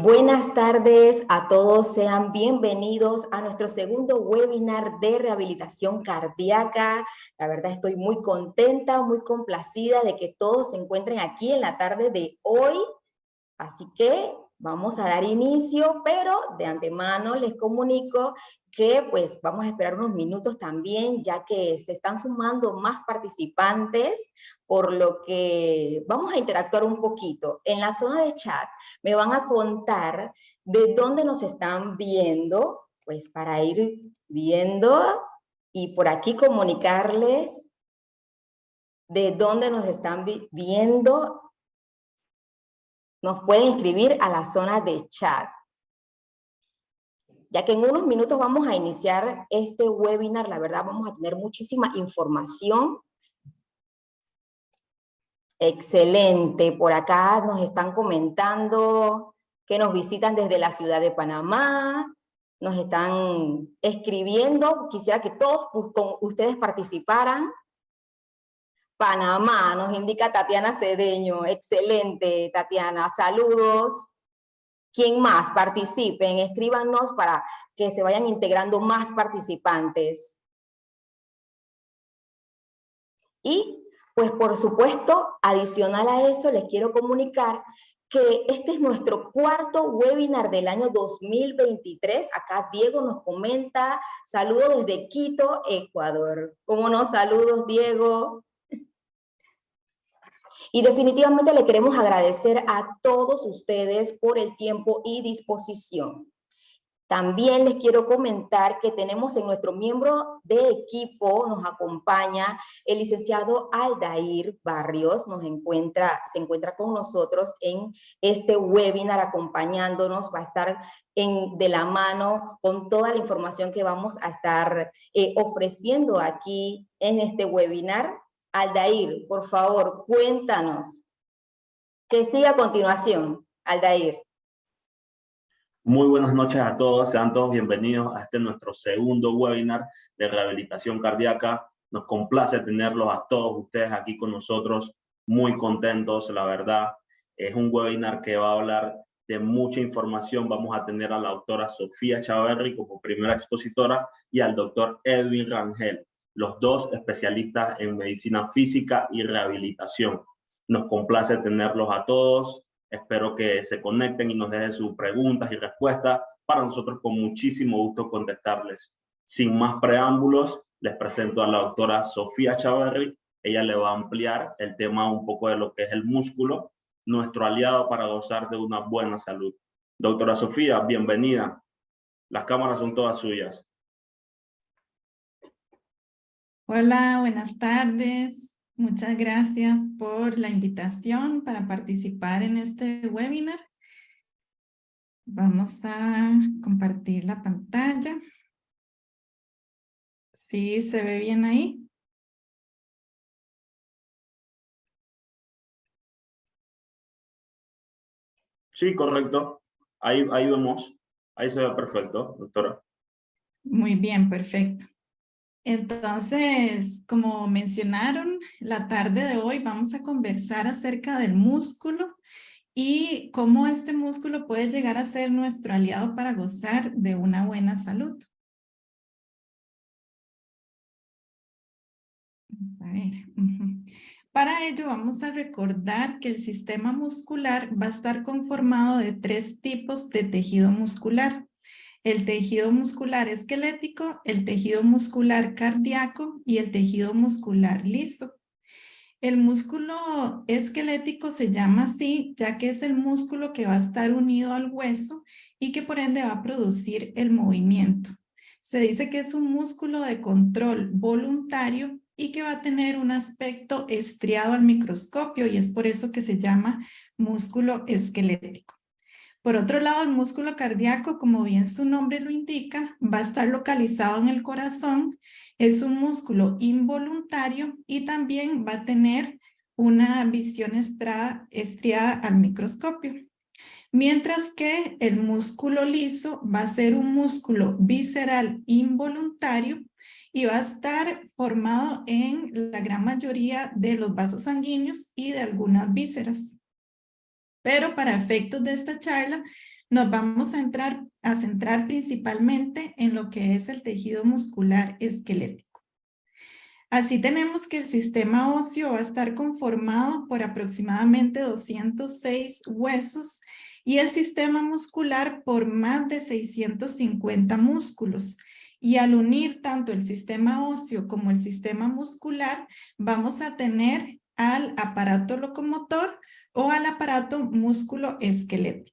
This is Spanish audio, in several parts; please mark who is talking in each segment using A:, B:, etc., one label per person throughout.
A: Buenas tardes a todos, sean bienvenidos a nuestro segundo webinar de rehabilitación cardíaca. La verdad estoy muy contenta, muy complacida de que todos se encuentren aquí en la tarde de hoy. Así que vamos a dar inicio, pero de antemano les comunico que pues vamos a esperar unos minutos también, ya que se están sumando más participantes, por lo que vamos a interactuar un poquito. En la zona de chat me van a contar de dónde nos están viendo, pues para ir viendo y por aquí comunicarles de dónde nos están viendo. Nos pueden escribir a la zona de chat. Ya que en unos minutos vamos a iniciar este webinar, la verdad vamos a tener muchísima información. Excelente, por acá nos están comentando que nos visitan desde la ciudad de Panamá, nos están escribiendo, quisiera que todos con ustedes participaran. Panamá, nos indica Tatiana Cedeño, excelente Tatiana, saludos. ¿Quién más? Participen, escríbanos para que se vayan integrando más participantes. Y, pues por supuesto, adicional a eso, les quiero comunicar que este es nuestro cuarto webinar del año 2023. Acá Diego nos comenta, saludos desde Quito, Ecuador. ¿Cómo no? Saludos, Diego. Y definitivamente le queremos agradecer a todos ustedes por el tiempo y disposición. También les quiero comentar que tenemos en nuestro miembro de equipo, nos acompaña el licenciado Aldair Barrios, se encuentra con nosotros en este webinar acompañándonos, va a estar de la mano con toda la información que vamos a estar ofreciendo aquí en este webinar. Aldair, por favor, cuéntanos. ¿Qué sigue a continuación, Aldair?
B: Muy buenas noches a todos, sean todos bienvenidos a este nuestro segundo webinar de rehabilitación cardíaca. Nos complace tenerlos a todos ustedes aquí con nosotros, muy contentos, la verdad. Es un webinar que va a hablar de mucha información. Vamos a tener a la doctora Sofía Chaverri como primera expositora y al doctor Edwin Rangel, los dos especialistas en medicina física y rehabilitación. Nos complace tenerlos a todos. Espero que se conecten y nos dejen sus preguntas y respuestas para nosotros con muchísimo gusto contestarles. Sin más preámbulos, les presento a la doctora Sofía Chaverri. Ella le va a ampliar el tema un poco de lo que es el músculo, nuestro aliado para gozar de una buena salud. Doctora Sofía, bienvenida. Las cámaras son todas suyas.
C: Hola, buenas tardes. Muchas gracias por la invitación para participar en este webinar. Vamos a compartir la pantalla. ¿Sí se ve bien ahí?
B: Sí, correcto. Ahí vemos. Ahí se ve perfecto, doctora.
C: Muy bien, perfecto. Entonces, como mencionaron, la tarde de hoy vamos a conversar acerca del músculo y cómo este músculo puede llegar a ser nuestro aliado para gozar de una buena salud. A ver. Para ello vamos a recordar que el sistema muscular va a estar conformado de 3 tipos de tejido muscular. El tejido muscular esquelético, el tejido muscular cardíaco y el tejido muscular liso. El músculo esquelético se llama así ya que es el músculo que va a estar unido al hueso y que por ende va a producir el movimiento. Se dice que es un músculo de control voluntario y que va a tener un aspecto estriado al microscopio y es por eso que se llama músculo esquelético. Por otro lado, el músculo cardíaco, como bien su nombre lo indica, va a estar localizado en el corazón, es un músculo involuntario y también va a tener una visión estriada al microscopio. Mientras que el músculo liso va a ser un músculo visceral involuntario y va a estar formado en la gran mayoría de los vasos sanguíneos y de algunas vísceras. Pero para efectos de esta charla, nos vamos a centrar principalmente en lo que es el tejido muscular esquelético. Así tenemos que el sistema óseo va a estar conformado por aproximadamente 206 huesos y el sistema muscular por más de 650 músculos. Y al unir tanto el sistema óseo como el sistema muscular, vamos a tener al aparato locomotor o al aparato músculo-esquelético.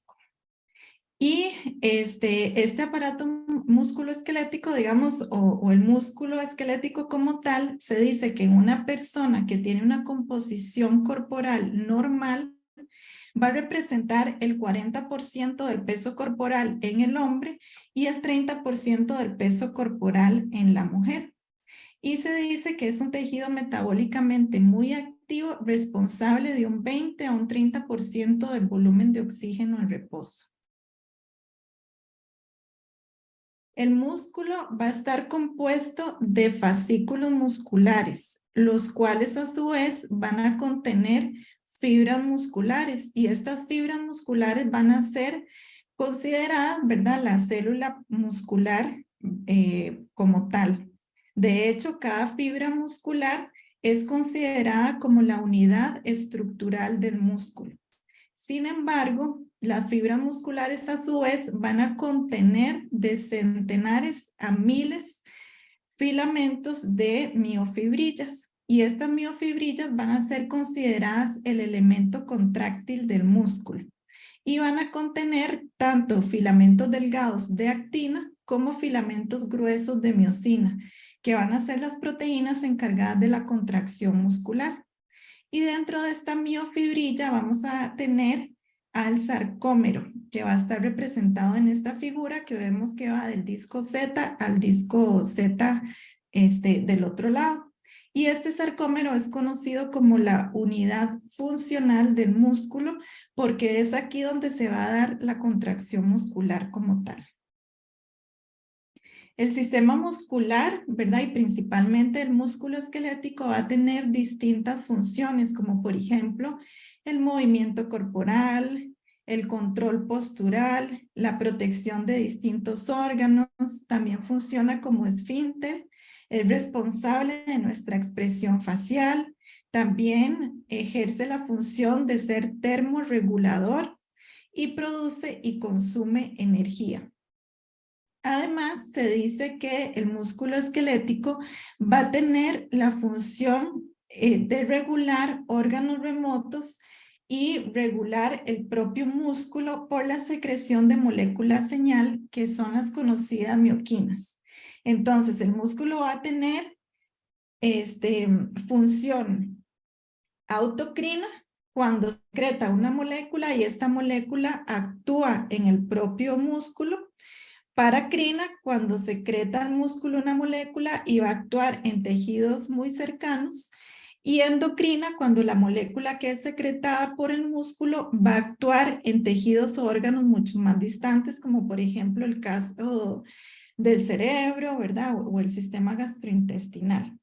C: Y este aparato músculo-esquelético, digamos, o el músculo esquelético como tal, se dice que en una persona que tiene una composición corporal normal, va a representar el 40% del peso corporal en el hombre y el 30% del peso corporal en la mujer. Y se dice que es un tejido metabólicamente muy activo, responsable de un 20 a un 30% del volumen de oxígeno en reposo. El músculo va a estar compuesto de fascículos musculares, los cuales a su vez van a contener fibras musculares y estas fibras musculares van a ser consideradas, ¿verdad?, la célula muscular como tal. De hecho, cada fibra muscular es considerada como la unidad estructural del músculo. Sin embargo, las fibras musculares a su vez van a contener de centenares a miles filamentos de miofibrillas y estas miofibrillas van a ser consideradas el elemento contráctil del músculo y van a contener tanto filamentos delgados de actina como filamentos gruesos de miosina, que van a ser las proteínas encargadas de la contracción muscular. Y dentro de esta miofibrilla vamos a tener al sarcómero, que va a estar representado en esta figura que vemos que va del disco Z al disco Z del otro lado. Y este sarcómero es conocido como la unidad funcional del músculo porque es aquí donde se va a dar la contracción muscular como tal. El sistema muscular, ¿verdad? Y principalmente el músculo esquelético va a tener distintas funciones, como por ejemplo, el movimiento corporal, el control postural, la protección de distintos órganos, también funciona como esfínter, es responsable de nuestra expresión facial, también ejerce la función de ser termorregulador y produce y consume energía. Además, se dice que el músculo esquelético va a tener la función de regular órganos remotos y regular el propio músculo por la secreción de moléculas señal que son las conocidas mioquinas. Entonces, el músculo va a tener función autocrina cuando secreta una molécula y esta molécula actúa en el propio músculo. Paracrina cuando secreta al músculo una molécula y va a actuar en tejidos muy cercanos. Y endocrina cuando la molécula que es secretada por el músculo va a actuar en tejidos o órganos mucho más distantes, como por ejemplo el caso del cerebro, ¿verdad? O el sistema gastrointestinal.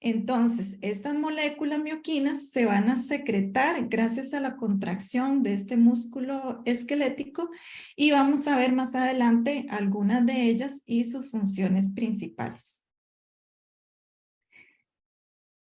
C: Entonces, estas moléculas mioquinas se van a secretar gracias a la contracción de este músculo esquelético y vamos a ver más adelante algunas de ellas y sus funciones principales.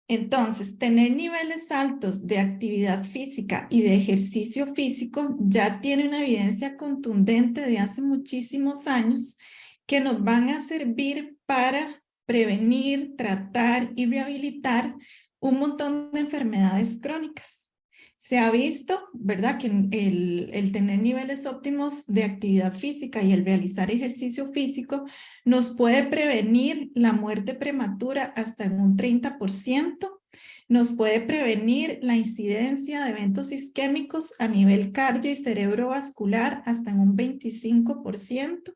C: Entonces, tener niveles altos de actividad física y de ejercicio físico ya tiene una evidencia contundente de hace muchísimos años que nos van a servir para prevenir, tratar y rehabilitar un montón de enfermedades crónicas. Se ha visto, ¿verdad?, que el tener niveles óptimos de actividad física y el realizar ejercicio físico nos puede prevenir la muerte prematura hasta en un 30%, nos puede prevenir la incidencia de eventos isquémicos a nivel cardio y cerebrovascular hasta en un 25%,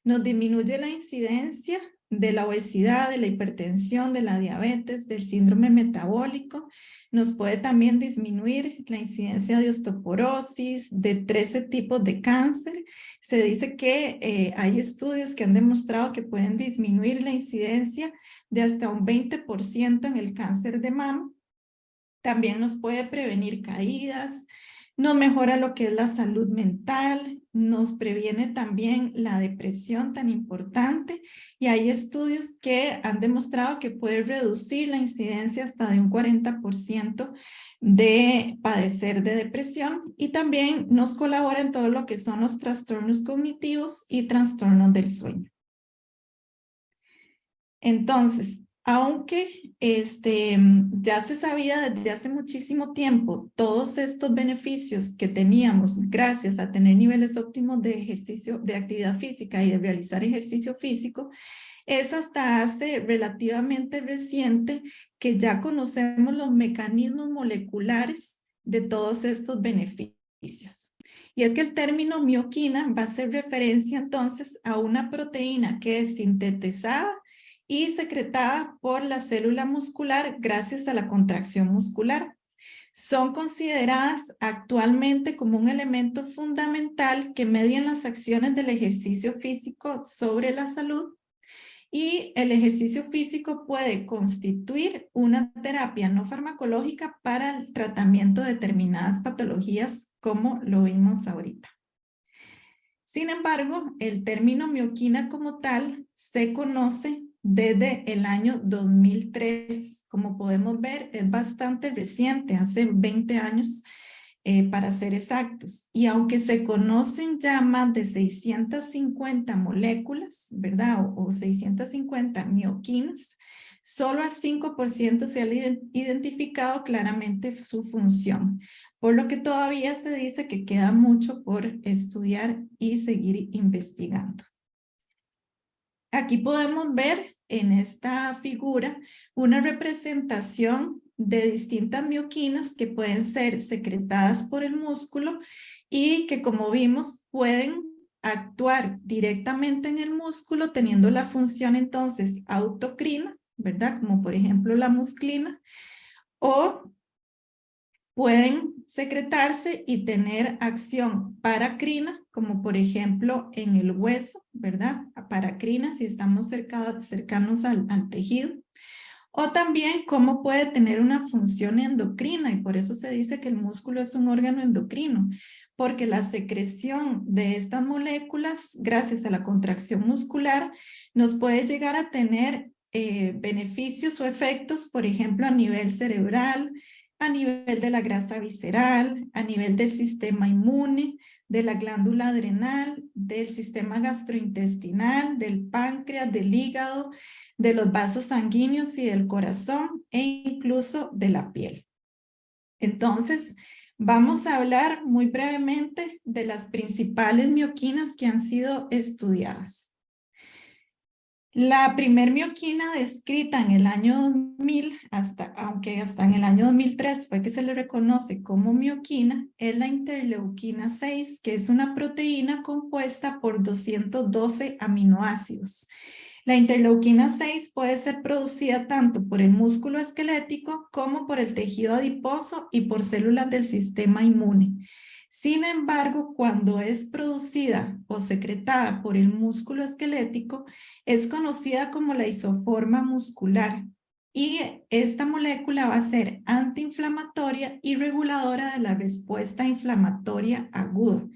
C: nos disminuye la incidencia de la obesidad, de la hipertensión, de la diabetes, del síndrome metabólico. Nos puede también disminuir la incidencia de osteoporosis, de 13 tipos de cáncer. Se dice que hay estudios que han demostrado que pueden disminuir la incidencia de hasta un 20% en el cáncer de mama. También nos puede prevenir caídas, nos mejora lo que es la salud mental, nos previene también la depresión tan importante y hay estudios que han demostrado que puede reducir la incidencia hasta de un 40% de padecer de depresión y también nos colabora en todo lo que son los trastornos cognitivos y trastornos del sueño. Entonces, aunque ya se sabía desde hace muchísimo tiempo todos estos beneficios que teníamos gracias a tener niveles óptimos de ejercicio, de actividad física y de realizar ejercicio físico, es hasta hace relativamente reciente que ya conocemos los mecanismos moleculares de todos estos beneficios. Y es que el término mioquina va a hacer referencia entonces a una proteína que es sintetizada y secretada por la célula muscular gracias a la contracción muscular. Son consideradas actualmente como un elemento fundamental que median las acciones del ejercicio físico sobre la salud y el ejercicio físico puede constituir una terapia no farmacológica para el tratamiento de determinadas patologías como lo vimos ahorita. Sin embargo, el término mioquina como tal se conoce desde el año 2003. Como podemos ver, es bastante reciente, hace 20 años para ser exactos. Y aunque se conocen ya más de 650 moléculas, ¿verdad? O 650 mioquinas, solo al 5% se ha identificado claramente su función, por lo que todavía se dice que queda mucho por estudiar y seguir investigando. Aquí podemos ver en esta figura una representación de distintas mioquinas que pueden ser secretadas por el músculo y que, como vimos, pueden actuar directamente en el músculo teniendo la función entonces autocrina, ¿verdad? Como por ejemplo la musclina, o pueden secretarse y tener acción paracrina, como por ejemplo en el hueso, ¿verdad? Paracrina si estamos cercanos al tejido. O también cómo puede tener una función endocrina, y por eso se dice que el músculo es un órgano endocrino, porque la secreción de estas moléculas, gracias a la contracción muscular, nos puede llegar a tener beneficios o efectos, por ejemplo, a nivel cerebral, a nivel de la grasa visceral, a nivel del sistema inmune, de la glándula adrenal, del sistema gastrointestinal, del páncreas, del hígado, de los vasos sanguíneos y del corazón e incluso de la piel. Entonces, vamos a hablar muy brevemente de las principales mioquinas que han sido estudiadas. La primer mioquina descrita en el año 2000, aunque hasta en el año 2003 fue que se le reconoce como mioquina, es la interleuquina 6, que es una proteína compuesta por 212 aminoácidos. La interleuquina 6 puede ser producida tanto por el músculo esquelético como por el tejido adiposo y por células del sistema inmune. Sin embargo, cuando es producida o secretada por el músculo esquelético, es conocida como la isoforma muscular. Y esta molécula va a ser antiinflamatoria y reguladora de la respuesta inflamatoria aguda,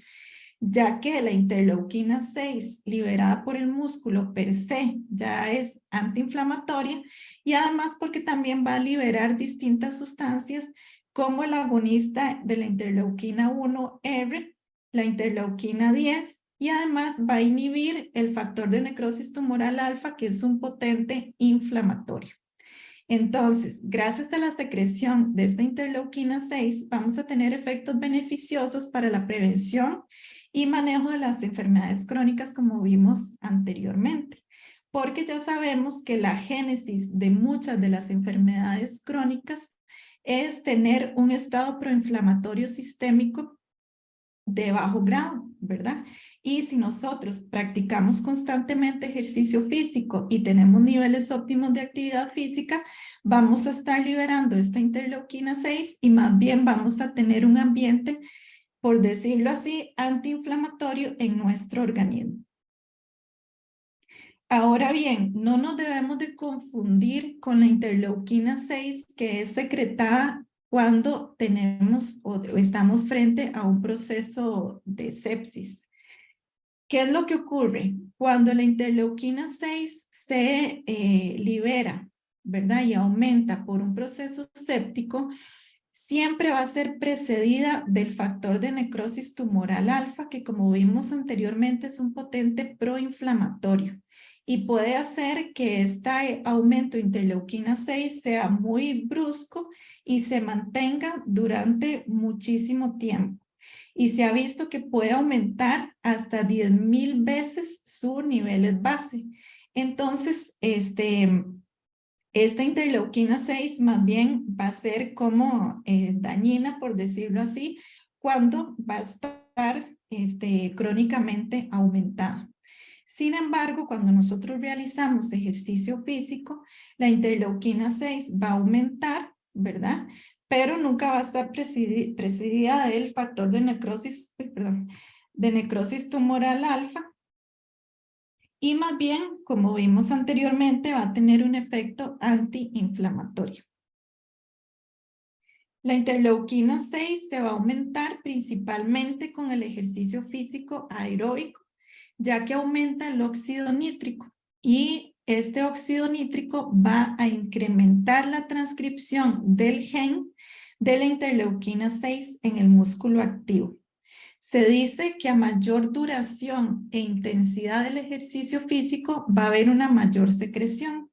C: ya que la interleuquina 6 liberada por el músculo per se ya es antiinflamatoria y además porque también va a liberar distintas sustancias como el agonista de la interleuquina 1R, la interleuquina 10 y además va a inhibir el factor de necrosis tumoral alfa, que es un potente inflamatorio. Entonces, gracias a la secreción de esta interleuquina 6, vamos a tener efectos beneficiosos para la prevención y manejo de las enfermedades crónicas como vimos anteriormente, porque ya sabemos que la génesis de muchas de las enfermedades crónicas es tener un estado proinflamatorio sistémico de bajo grado, ¿verdad? Y si nosotros practicamos constantemente ejercicio físico y tenemos niveles óptimos de actividad física, vamos a estar liberando esta interleuquina 6 y más bien vamos a tener un ambiente, por decirlo así, antiinflamatorio en nuestro organismo. Ahora bien, no nos debemos de confundir con la interleuquina 6 que es secretada cuando tenemos o estamos frente a un proceso de sepsis. ¿Qué es lo que ocurre? Cuando la interleuquina 6 se libera, ¿verdad? Y aumenta por un proceso séptico, siempre va a ser precedida del factor de necrosis tumoral alfa, que como vimos anteriormente es un potente proinflamatorio y puede hacer que este aumento de interleuquina 6 sea muy brusco y se mantenga durante muchísimo tiempo. Y se ha visto que puede aumentar hasta 10,000 veces sus niveles base. Entonces, esta interleuquina 6 más bien va a ser como dañina, por decirlo así, cuando va a estar crónicamente aumentada. Sin embargo, cuando nosotros realizamos ejercicio físico, la interleuquina 6 va a aumentar, ¿verdad? Pero nunca va a estar precedida del factor de necrosis tumoral alfa, y más bien, como vimos anteriormente, va a tener un efecto antiinflamatorio. La interleuquina 6 se va a aumentar principalmente con el ejercicio físico aeróbico, ya que aumenta el óxido nítrico y este óxido nítrico va a incrementar la transcripción del gen de la interleuquina 6 en el músculo activo. Se dice que a mayor duración e intensidad del ejercicio físico va a haber una mayor secreción.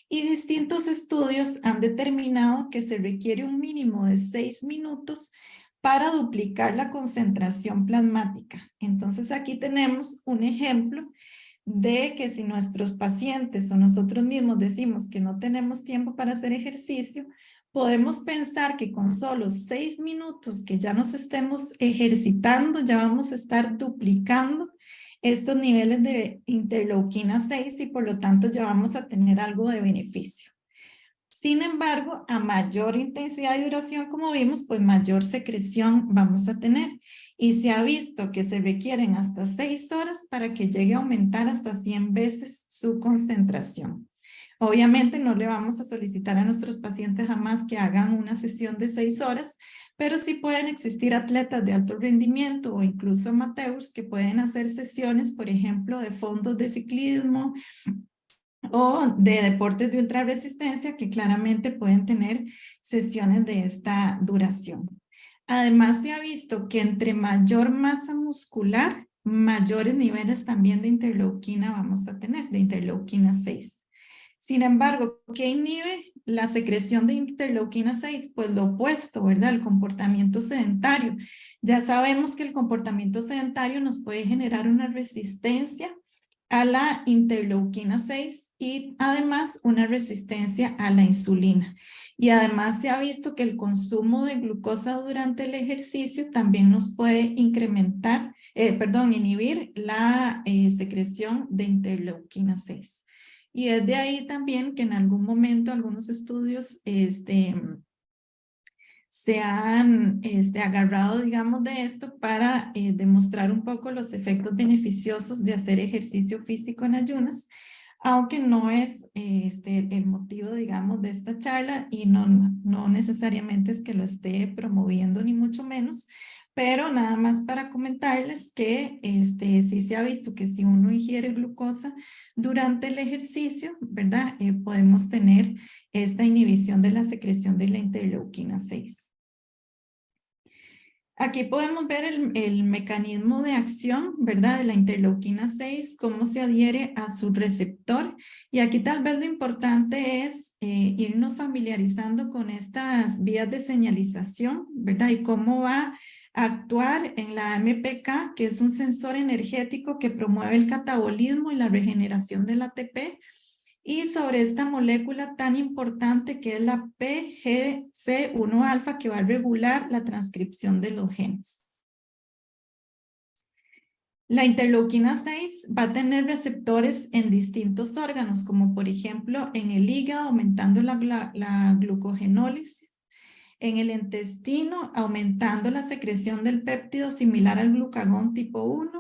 C: Y distintos estudios han determinado que se requiere un mínimo de 6 minutos para duplicar la concentración plasmática. Entonces aquí tenemos un ejemplo de que si nuestros pacientes o nosotros mismos decimos que no tenemos tiempo para hacer ejercicio, podemos pensar que con solo 6 minutos que ya nos estemos ejercitando, ya vamos a estar duplicando estos niveles de interleuquina 6 y por lo tanto ya vamos a tener algo de beneficio. Sin embargo, a mayor intensidad y duración, como vimos, pues mayor secreción vamos a tener. Y se ha visto que se requieren hasta 6 horas para que llegue a aumentar hasta 100 veces su concentración. Obviamente no le vamos a solicitar a nuestros pacientes jamás que hagan una sesión de 6 horas, pero sí pueden existir atletas de alto rendimiento o incluso amateurs que pueden hacer sesiones, por ejemplo, de fondos de ciclismo o de deportes de ultrarresistencia que claramente pueden tener sesiones de esta duración. Además, se ha visto que entre mayor masa muscular, mayores niveles también de interleuquina vamos a tener, de interleuquina 6. Sin embargo, ¿qué inhibe la secreción de interleuquina 6? Pues lo opuesto, ¿verdad? El comportamiento sedentario. Ya sabemos que el comportamiento sedentario nos puede generar una resistencia a la interleuquina 6 y además una resistencia a la insulina. Y además se ha visto que el consumo de glucosa durante el ejercicio también nos puede inhibir la secreción de interleuquina 6. Y es de ahí también que en algún momento algunos estudios se han agarrado, digamos, de esto para demostrar un poco los efectos beneficiosos de hacer ejercicio físico en ayunas, aunque no es el motivo, digamos, de esta charla y no necesariamente es que lo esté promoviendo ni mucho menos, pero nada más para comentarles que sí se ha visto que si uno ingiere glucosa durante el ejercicio, ¿verdad? Podemos tener esta inhibición de la secreción de la interleuquina 6. Aquí podemos ver el mecanismo de acción, ¿verdad? De la interleuquina 6, cómo se adhiere a su receptor. Y aquí tal vez lo importante es irnos familiarizando con estas vías de señalización, ¿verdad? Y cómo va a actuar en la MPK, que es un sensor energético que promueve el catabolismo y la regeneración del ATP. Y sobre esta molécula tan importante que es la PGC1-alfa, que va a regular la transcripción de los genes. La interleuquina 6 va a tener receptores en distintos órganos, como por ejemplo en el hígado, aumentando la glucogenólisis, en el intestino, aumentando la secreción del péptido similar al glucagón tipo 1,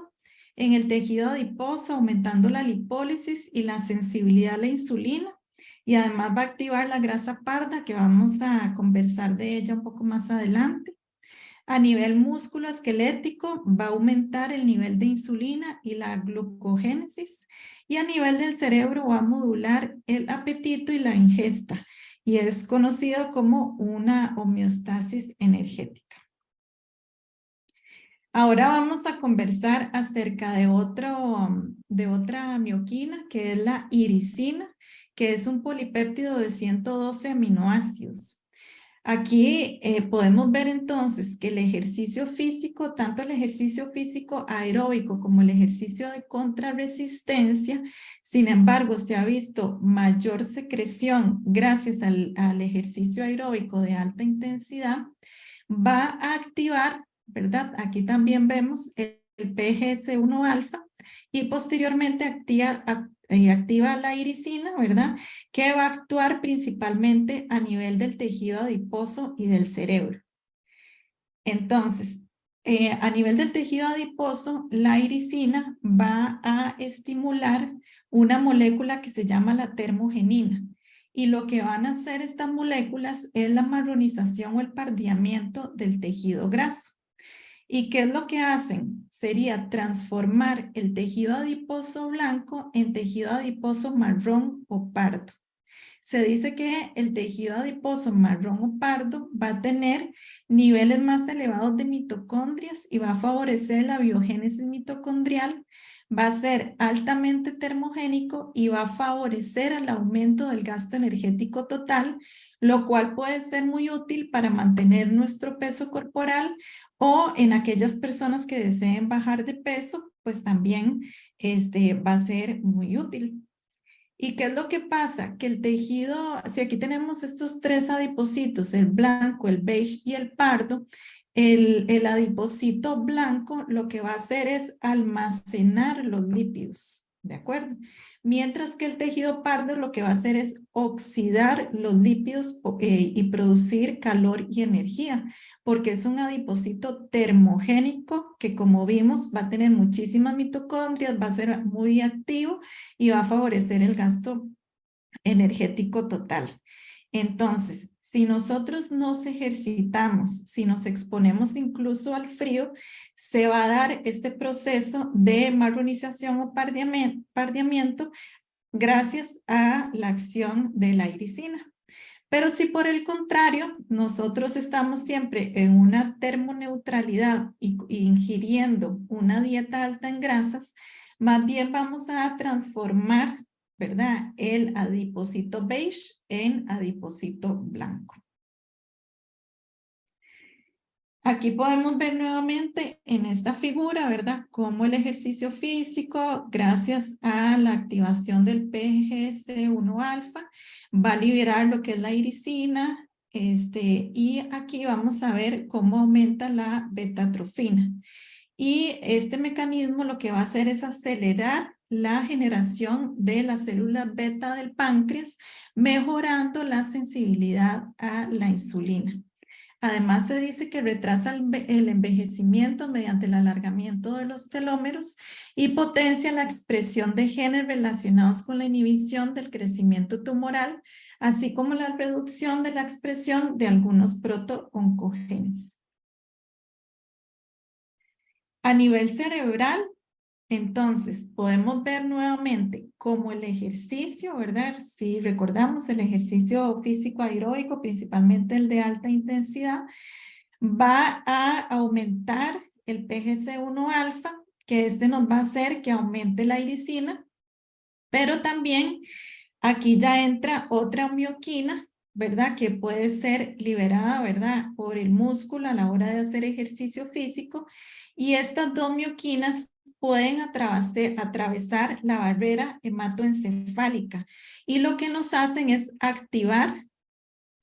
C: en el tejido adiposo, aumentando la lipólisis y la sensibilidad a la insulina, y además va a activar la grasa parda, que vamos a conversar de ella un poco más adelante. A nivel musculoesquelético va a aumentar el nivel de insulina y la glucogénesis. Y a nivel del cerebro va a modular el apetito y la ingesta. Y es conocido como una homeostasis energética. Ahora vamos a conversar acerca de otra mioquina, que es la iricina, que es un polipéptido de 112 aminoácidos. Aquí podemos ver entonces que el ejercicio físico, tanto el ejercicio físico aeróbico como el ejercicio de contrarresistencia, sin embargo, se ha visto mayor secreción gracias al ejercicio aeróbico de alta intensidad, va a activar, ¿verdad? Aquí también vemos el PGS1 alfa y posteriormente activa la iricina, ¿verdad? Que va a actuar principalmente a nivel del tejido adiposo y del cerebro. Entonces, a nivel del tejido adiposo, la iricina va a estimular una molécula que se llama la termogenina. Y lo que van a hacer estas moléculas es la marronización o el pardeamiento del tejido graso. ¿Y qué es lo que hacen? Sería transformar el tejido adiposo blanco en tejido adiposo marrón o pardo. Se dice que el tejido adiposo marrón o pardo va a tener niveles más elevados de mitocondrias y va a favorecer la biogénesis mitocondrial, va a ser altamente termogénico y va a favorecer el aumento del gasto energético total, lo cual puede ser muy útil para mantener nuestro peso corporal o en aquellas personas que deseen bajar de peso, pues también va a ser muy útil. ¿Y qué es lo que pasa? Que el tejido, si aquí tenemos estos tres adipocitos, el blanco, el beige y el pardo, el adipocito blanco lo que va a hacer es almacenar los lípidos, ¿de acuerdo? Mientras que el tejido pardo lo que va a hacer es oxidar los lípidos y producir calor y energía, porque es un adipocito termogénico que, como vimos, va a tener muchísimas mitocondrias, va a ser muy activo y va a favorecer el gasto energético total. Entonces, si nosotros nos ejercitamos, si nos exponemos incluso al frío, se va a dar este proceso de marronización o pardeamiento gracias a la acción de la iricina. Pero si por el contrario, nosotros estamos siempre en una termoneutralidad y ingiriendo una dieta alta en grasas, más bien vamos a transformar, ¿verdad?, el adipocito beige en adipocito blanco. Aquí podemos ver nuevamente en esta figura, ¿verdad?, cómo el ejercicio físico, gracias a la activación del PGS1 alfa, va a liberar lo que es la iricina, y aquí vamos a ver cómo aumenta la betatrofina. Y este mecanismo lo que va a hacer es acelerar la generación de las células beta del páncreas, mejorando la sensibilidad a la insulina. Además, se dice que retrasa el envejecimiento mediante el alargamiento de los telómeros y potencia la expresión de genes relacionados con la inhibición del crecimiento tumoral, así como la reducción de la expresión de algunos proto-oncogenes. A nivel cerebral, entonces, podemos ver nuevamente cómo el ejercicio, ¿verdad? Si recordamos el ejercicio físico aeróbico, principalmente el de alta intensidad, va a aumentar el PGC1 alfa, que nos va a hacer que aumente la iricina, pero también aquí ya entra otra mioquina, ¿verdad? Que puede ser liberada, ¿verdad?, por el músculo a la hora de hacer ejercicio físico, y estas dos mioquinas pueden atravesar la barrera hematoencefálica y lo que nos hacen es activar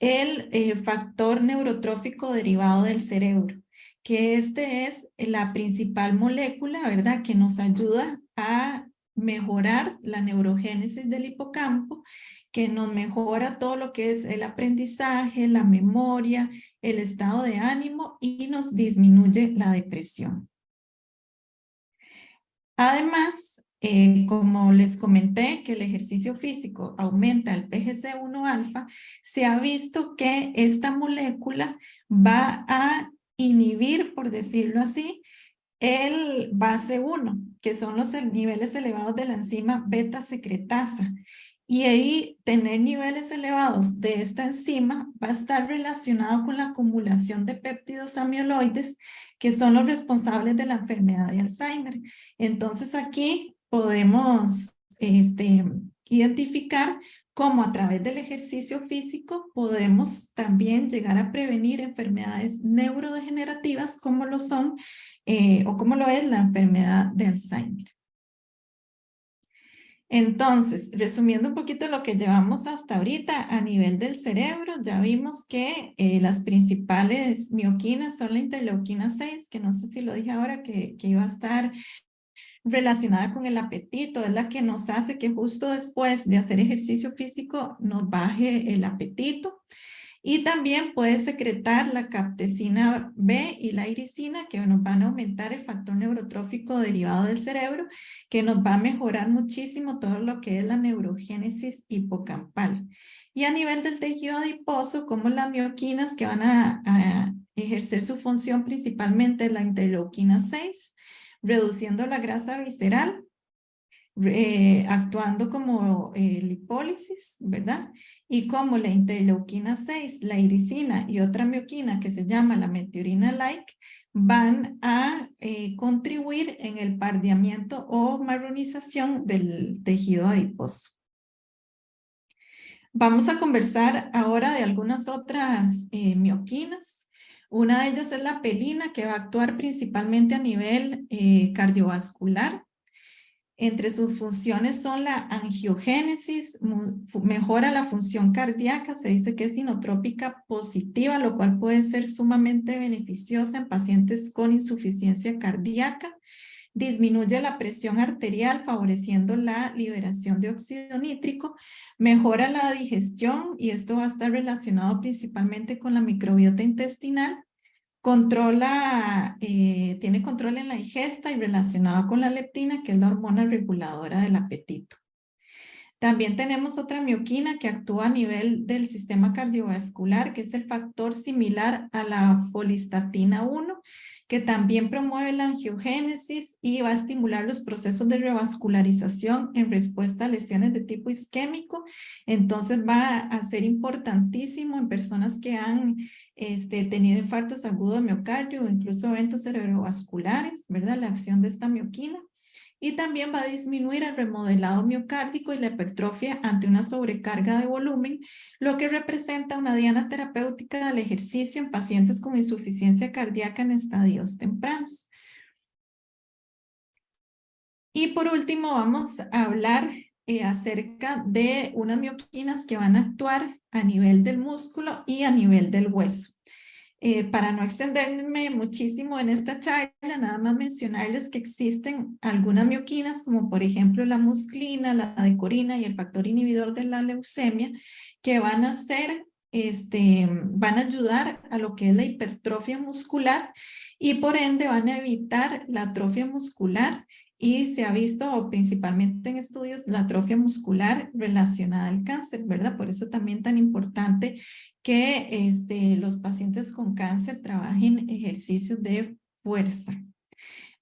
C: el factor neurotrófico derivado del cerebro, que es la principal molécula, ¿verdad?, que nos ayuda a mejorar la neurogénesis del hipocampo, que nos mejora todo lo que es el aprendizaje, la memoria, el estado de ánimo y nos disminuye la depresión. Además, como les comenté que el ejercicio físico aumenta el PGC1 alfa, se ha visto que esta molécula va a inhibir, por decirlo así, el base 1, que son los niveles elevados de la enzima beta secretasa. Y ahí tener niveles elevados de esta enzima va a estar relacionado con la acumulación de péptidos amiloides, que son los responsables de la enfermedad de Alzheimer. Entonces aquí podemos identificar cómo a través del ejercicio físico podemos también llegar a prevenir enfermedades neurodegenerativas como lo son o como lo es la enfermedad de Alzheimer. Entonces, resumiendo un poquito lo que llevamos hasta ahorita a nivel del cerebro, ya vimos que las principales mioquinas son la interleuquina 6, que no sé si lo dije ahora, que iba a estar relacionada con el apetito, es la que nos hace que justo después de hacer ejercicio físico nos baje el apetito. Y también puede secretar la captecina B y la irisina, que nos van a aumentar el factor neurotrófico derivado del cerebro, que nos va a mejorar muchísimo todo lo que es la neurogénesis hipocampal. Y a nivel del tejido adiposo, como las mioquinas que van a ejercer su función principalmente la interleuquina 6, reduciendo la grasa visceral, actuando como lipólisis, ¿verdad? Y como la interleuquina 6, la irisina y otra mioquina que se llama la metionina-like van a contribuir en el pardeamiento o marronización del tejido adiposo. Vamos a conversar ahora de algunas otras mioquinas. Una de ellas es la apelina, que va a actuar principalmente a nivel cardiovascular. Entre sus funciones son la angiogénesis, mejora la función cardíaca, se dice que es inotrópica positiva, lo cual puede ser sumamente beneficiosa en pacientes con insuficiencia cardíaca. Disminuye la presión arterial, favoreciendo la liberación de óxido nítrico, mejora la digestión, y esto va a estar relacionado principalmente con la microbiota intestinal. Tiene control en la ingesta y relacionado con la leptina, que es la hormona reguladora del apetito. También tenemos otra mioquina que actúa a nivel del sistema cardiovascular, que es el factor similar a la folistatina 1, que también promueve la angiogénesis y va a estimular los procesos de revascularización en respuesta a lesiones de tipo isquémico. Entonces va a ser importantísimo en personas que han tenido infartos agudos de miocardio o incluso eventos cerebrovasculares, ¿verdad? La acción de esta mioquina. Y también va a disminuir el remodelado miocárdico y la hipertrofia ante una sobrecarga de volumen, lo que representa una diana terapéutica del ejercicio en pacientes con insuficiencia cardíaca en estadios tempranos. Y por último vamos a hablar acerca de unas mioquinas que van a actuar a nivel del músculo y a nivel del hueso. Para no extenderme muchísimo en esta charla, nada más mencionarles que existen algunas mioquinas, como por ejemplo la musclina, la decorina y el factor inhibidor de la leucemia, que van a ayudar a lo que es la hipertrofia muscular y por ende van a evitar la atrofia muscular. Y se ha visto principalmente en estudios la atrofia muscular relacionada al cáncer, ¿verdad? Por eso también tan importante que los pacientes con cáncer trabajen ejercicios de fuerza.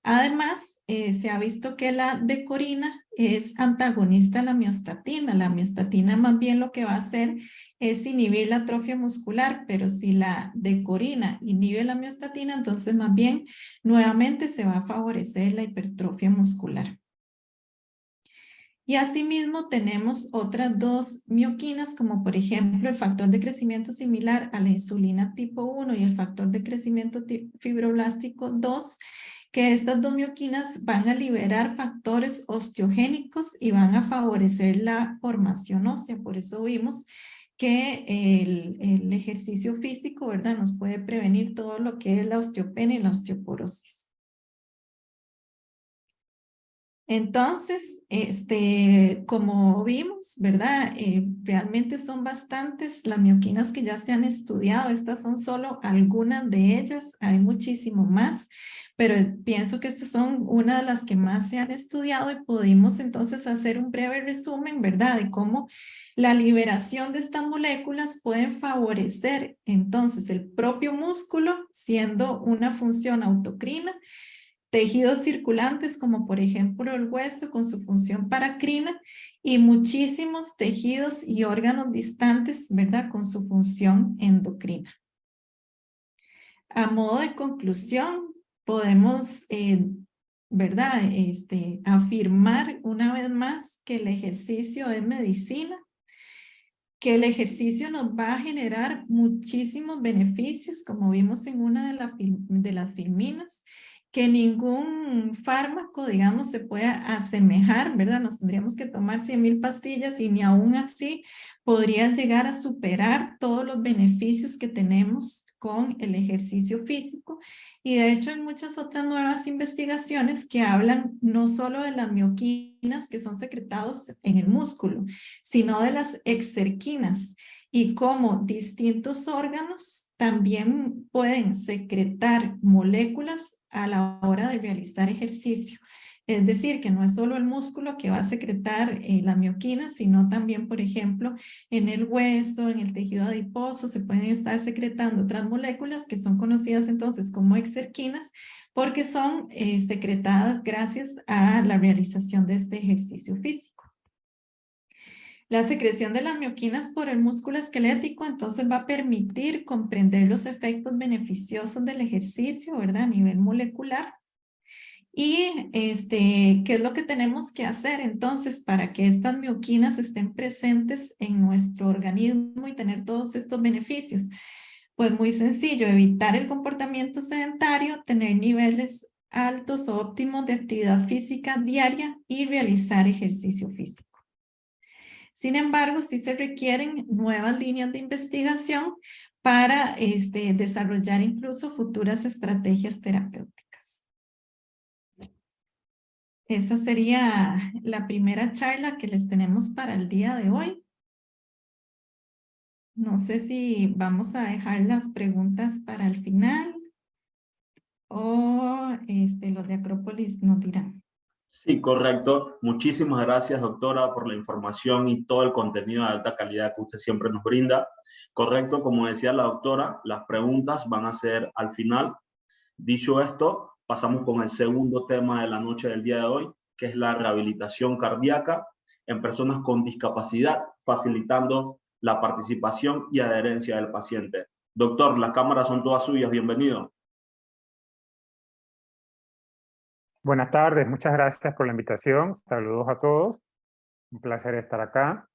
C: Además, se ha visto que la decorina es antagonista a la miostatina. La miostatina más bien lo que va a hacer es inhibir la atrofia muscular, pero si la decorina inhibe la miostatina, entonces más bien nuevamente se va a favorecer la hipertrofia muscular. Y asimismo tenemos otras dos mioquinas, como por ejemplo el factor de crecimiento similar a la insulina tipo 1 y el factor de crecimiento fibroblástico 2, que estas dos mioquinas van a liberar factores osteogénicos y van a favorecer la formación ósea. Por eso vimos que el ejercicio físico, ¿verdad?, nos puede prevenir todo lo que es la osteopenia y la osteoporosis. Entonces, como vimos, ¿verdad? Realmente son bastantes las mioquinas que ya se han estudiado. Estas son solo algunas de ellas. Hay muchísimo más, pero pienso que estas son una de las que más se han estudiado y pudimos entonces hacer un breve resumen, ¿verdad? De cómo la liberación de estas moléculas pueden favorecer entonces el propio músculo, siendo una función autocrina, tejidos circulantes como por ejemplo el hueso con su función paracrina y muchísimos tejidos y órganos distantes, ¿verdad? Con su función endocrina. A modo de conclusión, podemos, ¿verdad? Afirmar una vez más que el ejercicio es medicina, que el ejercicio nos va a generar muchísimos beneficios, como vimos en una de las filminas, que ningún fármaco, digamos, se puede asemejar, ¿verdad? Nos tendríamos que tomar 100,000 pastillas y ni aún así podrían llegar a superar todos los beneficios que tenemos con el ejercicio físico. Y de hecho hay muchas otras nuevas investigaciones que hablan no solo de las mioquinas que son secretados en el músculo, sino de las exerquinas y cómo distintos órganos también pueden secretar moléculas a la hora de realizar ejercicio. Es decir, que no es solo el músculo que va a secretar la mioquina, sino también, por ejemplo, en el hueso, en el tejido adiposo, se pueden estar secretando otras moléculas que son conocidas entonces como exerquinas, porque son secretadas gracias a la realización de este ejercicio físico. La secreción de las mioquinas por el músculo esquelético entonces va a permitir comprender los efectos beneficiosos del ejercicio, ¿verdad? A nivel molecular. Y ¿qué es lo que tenemos que hacer entonces para que estas mioquinas estén presentes en nuestro organismo y tener todos estos beneficios? Pues muy sencillo, evitar el comportamiento sedentario, tener niveles altos o óptimos de actividad física diaria y realizar ejercicio físico. Sin embargo, sí se requieren nuevas líneas de investigación para desarrollar incluso futuras estrategias terapéuticas. Esa sería la primera charla que les tenemos para el día de hoy. No sé si vamos a dejar las preguntas para el final o los de Acrópolis nos dirán.
B: Sí, correcto. Muchísimas gracias, doctora, por la información y todo el contenido de alta calidad que usted siempre nos brinda. Correcto, como decía la doctora, las preguntas van a ser al final. Dicho esto, pasamos con el segundo tema de la noche del día de hoy, que es la rehabilitación cardíaca en personas con discapacidad, facilitando la participación y adherencia del paciente. Doctor, las cámaras son todas suyas. Bienvenido.
D: Buenas tardes, muchas gracias por la invitación. Saludos a todos. Un placer estar acá.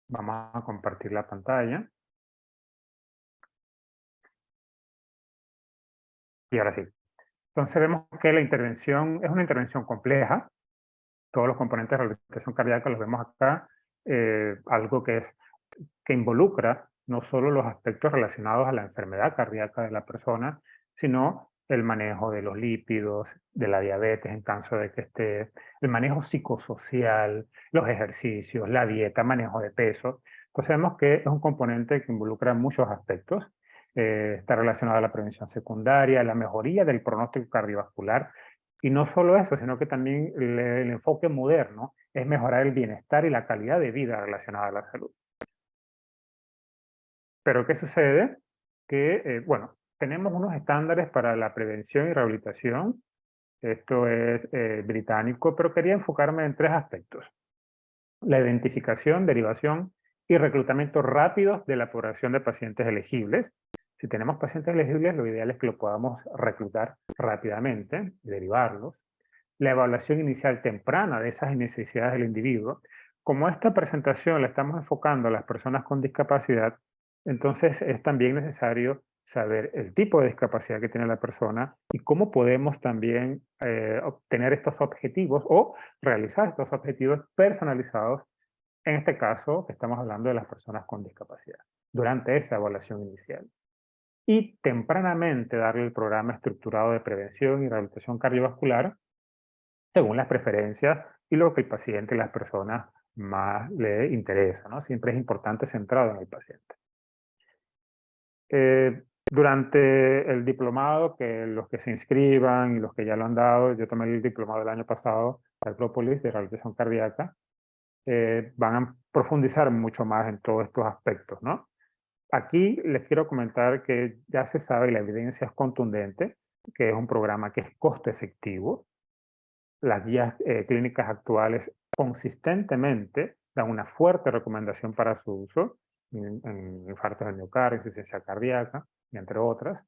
D: Vamos a compartir la pantalla. Y ahora sí. Entonces vemos que la intervención es una intervención compleja. Todos los componentes de rehabilitación cardíaca los vemos acá. Algo que involucra no solo los aspectos relacionados a la enfermedad cardíaca de la persona, sino el manejo de los lípidos, de la diabetes en caso de que esté, el manejo psicosocial, los ejercicios, la dieta, manejo de peso. Entonces vemos que es un componente que involucra muchos aspectos. Está relacionado a la prevención secundaria, la mejoría del pronóstico cardiovascular, y no solo eso, sino que también el enfoque moderno es mejorar el bienestar y la calidad de vida relacionada a la salud. Pero ¿qué sucede? Que, bueno, tenemos unos estándares para la prevención y rehabilitación. Esto es británico, pero quería enfocarme en tres aspectos. La identificación, derivación y reclutamiento rápidos de la población de pacientes elegibles. Si tenemos pacientes elegibles, lo ideal es que lo podamos reclutar rápidamente y derivarlos. La evaluación inicial temprana de esas necesidades del individuo. Como esta presentación la estamos enfocando a las personas con discapacidad, entonces es también necesario saber el tipo de discapacidad que tiene la persona y cómo podemos también obtener estos objetivos o realizar estos objetivos personalizados, en este caso que estamos hablando de las personas con discapacidad, durante esa evaluación inicial. Y tempranamente darle el programa estructurado de prevención y rehabilitación cardiovascular según las preferencias y lo que el paciente y las personas más le interesa, ¿no? Siempre es importante centrado en el paciente. Durante el diplomado, que los que se inscriban y los que ya lo han dado, yo tomé el diplomado el año pasado, Acrópolis, de rehabilitación cardíaca, van a profundizar mucho más en todos estos aspectos, ¿no? Aquí les quiero comentar que ya se sabe y la evidencia es contundente, que es un programa que es costo efectivo. Las guías clínicas actuales consistentemente dan una fuerte recomendación para su uso en infartos del miocardio, insuficiencia cardíaca, y entre otras.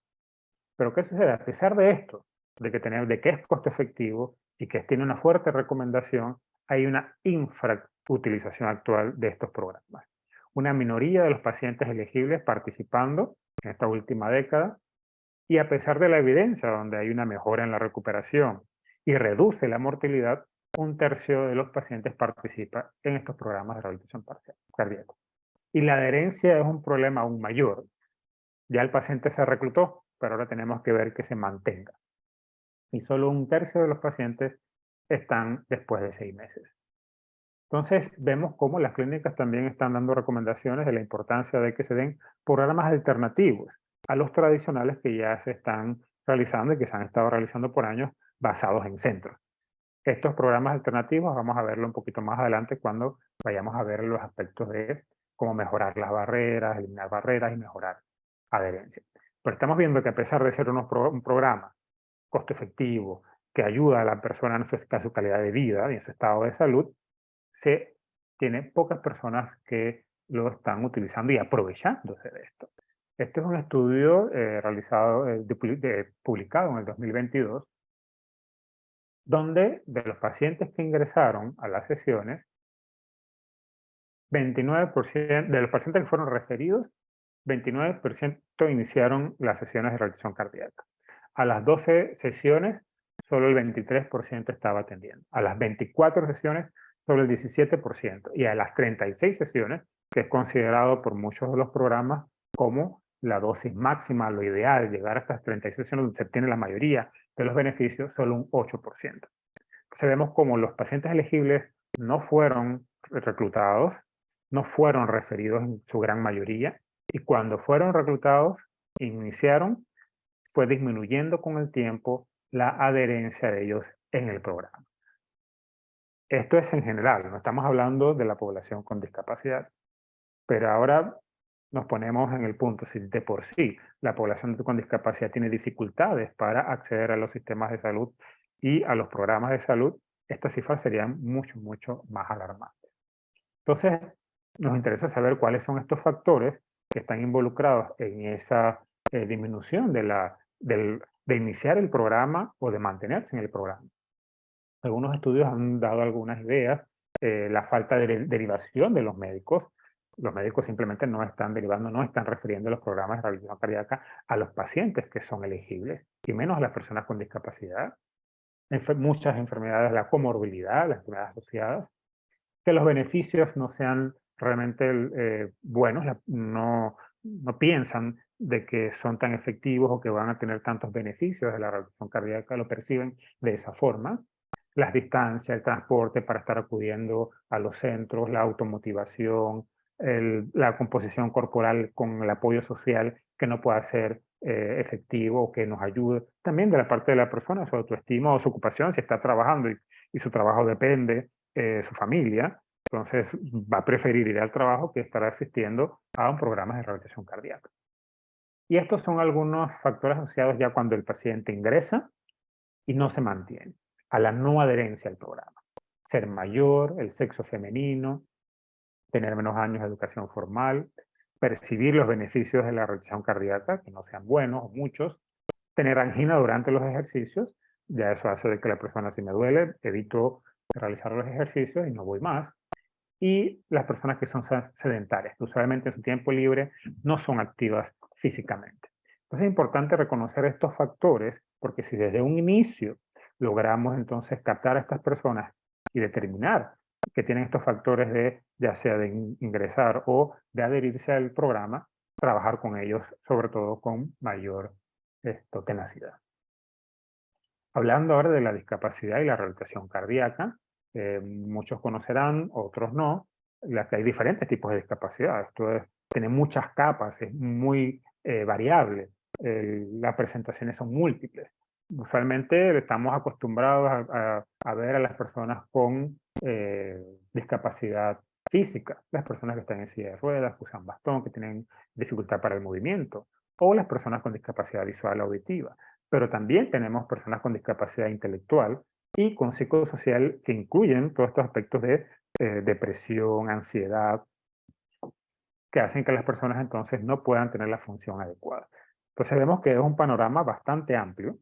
D: Pero ¿qué sucede? A pesar de esto, de que es costo efectivo y que tiene una fuerte recomendación, hay una infrautilización actual de estos programas. Una minoría de los pacientes elegibles participando en esta última década, y a pesar de la evidencia donde hay una mejora en la recuperación y reduce la mortalidad, 1/3 de los pacientes participa en estos programas de rehabilitación parcial cardíaca. Y la adherencia es un problema aún mayor. Ya el paciente se reclutó, pero ahora tenemos que ver que se mantenga. Y solo 1/3 de los pacientes están después de 6 meses. Entonces, vemos cómo las clínicas también están dando recomendaciones de la importancia de que se den programas alternativos a los tradicionales que ya se están realizando y que se han estado realizando por años basados en centros. Estos programas alternativos vamos a verlo un poquito más adelante cuando vayamos a ver los aspectos de cómo mejorar las barreras, eliminar barreras y mejorar adherencia. Pero estamos viendo que a pesar de ser un programa costo efectivo que ayuda a la persona a su calidad de vida y en su estado de salud, se tiene pocas personas que lo están utilizando y aprovechándose de esto. Este es un estudio realizado, publicado en el 2022, donde de los pacientes que ingresaron a las sesiones, 29% de los pacientes que fueron referidos, 29% iniciaron las sesiones de rehabilitación cardíaca. A las 12 sesiones, solo el 23% estaba atendiendo. A las 24 sesiones, solo el 17%. Y a las 36 sesiones, que es considerado por muchos de los programas como la dosis máxima, lo ideal, llegar a estas 36 sesiones donde se obtiene la mayoría de los beneficios, solo un 8%. Entonces vemos como los pacientes elegibles no fueron reclutados, no fueron referidos en su gran mayoría, y cuando fueron reclutados, iniciaron, fue disminuyendo con el tiempo la adherencia de ellos en el programa. Esto es en general, no estamos hablando de la población con discapacidad, pero ahora nos ponemos en el punto, si de por sí la población con discapacidad tiene dificultades para acceder a los sistemas de salud y a los programas de salud, estas cifras serían mucho, mucho más alarmantes. Entonces, nos interesa saber cuáles son estos factores que están involucrados en esa disminución de iniciar el programa o de mantenerse en el programa. Algunos estudios han dado algunas ideas, la falta de derivación de los médicos simplemente no están derivando, no están refiriendo los programas de rehabilitación cardíaca a los pacientes que son elegibles, y menos a las personas con discapacidad. Muchas enfermedades, la comorbilidad, las enfermedades asociadas, que los beneficios no sean realmente buenos, no piensan de que son tan efectivos o que van a tener tantos beneficios de la rehabilitación cardíaca, lo perciben de esa forma. Las distancias, el transporte para estar acudiendo a los centros, la automotivación, la composición corporal con el apoyo social que no pueda ser efectivo o que nos ayude. También de la parte de la persona, su autoestima o su ocupación, si está trabajando y su trabajo depende su familia, entonces va a preferir ir al trabajo que estar asistiendo a un programa de rehabilitación cardíaca. Y estos son algunos factores asociados ya cuando el paciente ingresa y no se mantiene, a la no adherencia al programa. Ser mayor, el sexo femenino, tener menos años de educación formal, percibir los beneficios de la rehabilitación cardíaca, que no sean buenos o muchos, tener angina durante los ejercicios, ya eso hace de que la persona, si me duele, evito realizar los ejercicios y no voy más. Y las personas que son sedentarias, que usualmente en su tiempo libre no son activas físicamente. Entonces es importante reconocer estos factores, porque si desde un inicio logramos entonces captar a estas personas y determinar que tienen estos factores de, ya sea de ingresar o de adherirse al programa, trabajar con ellos sobre todo con mayor tenacidad. Hablando ahora de la discapacidad y la rehabilitación cardíaca, muchos conocerán, otros no, que hay diferentes tipos de discapacidad. Tiene muchas capas, es muy variable. Las presentaciones son múltiples. Usualmente estamos acostumbrados a ver a las personas con discapacidad física, las personas que están en silla de ruedas, que usan bastón, que tienen dificultad para el movimiento, o las personas con discapacidad visual o auditiva. Pero también tenemos personas con discapacidad intelectual y con psicosocial que incluyen todos estos aspectos de depresión, ansiedad, que hacen que las personas entonces no puedan tener la función adecuada. Entonces vemos que es un panorama bastante amplio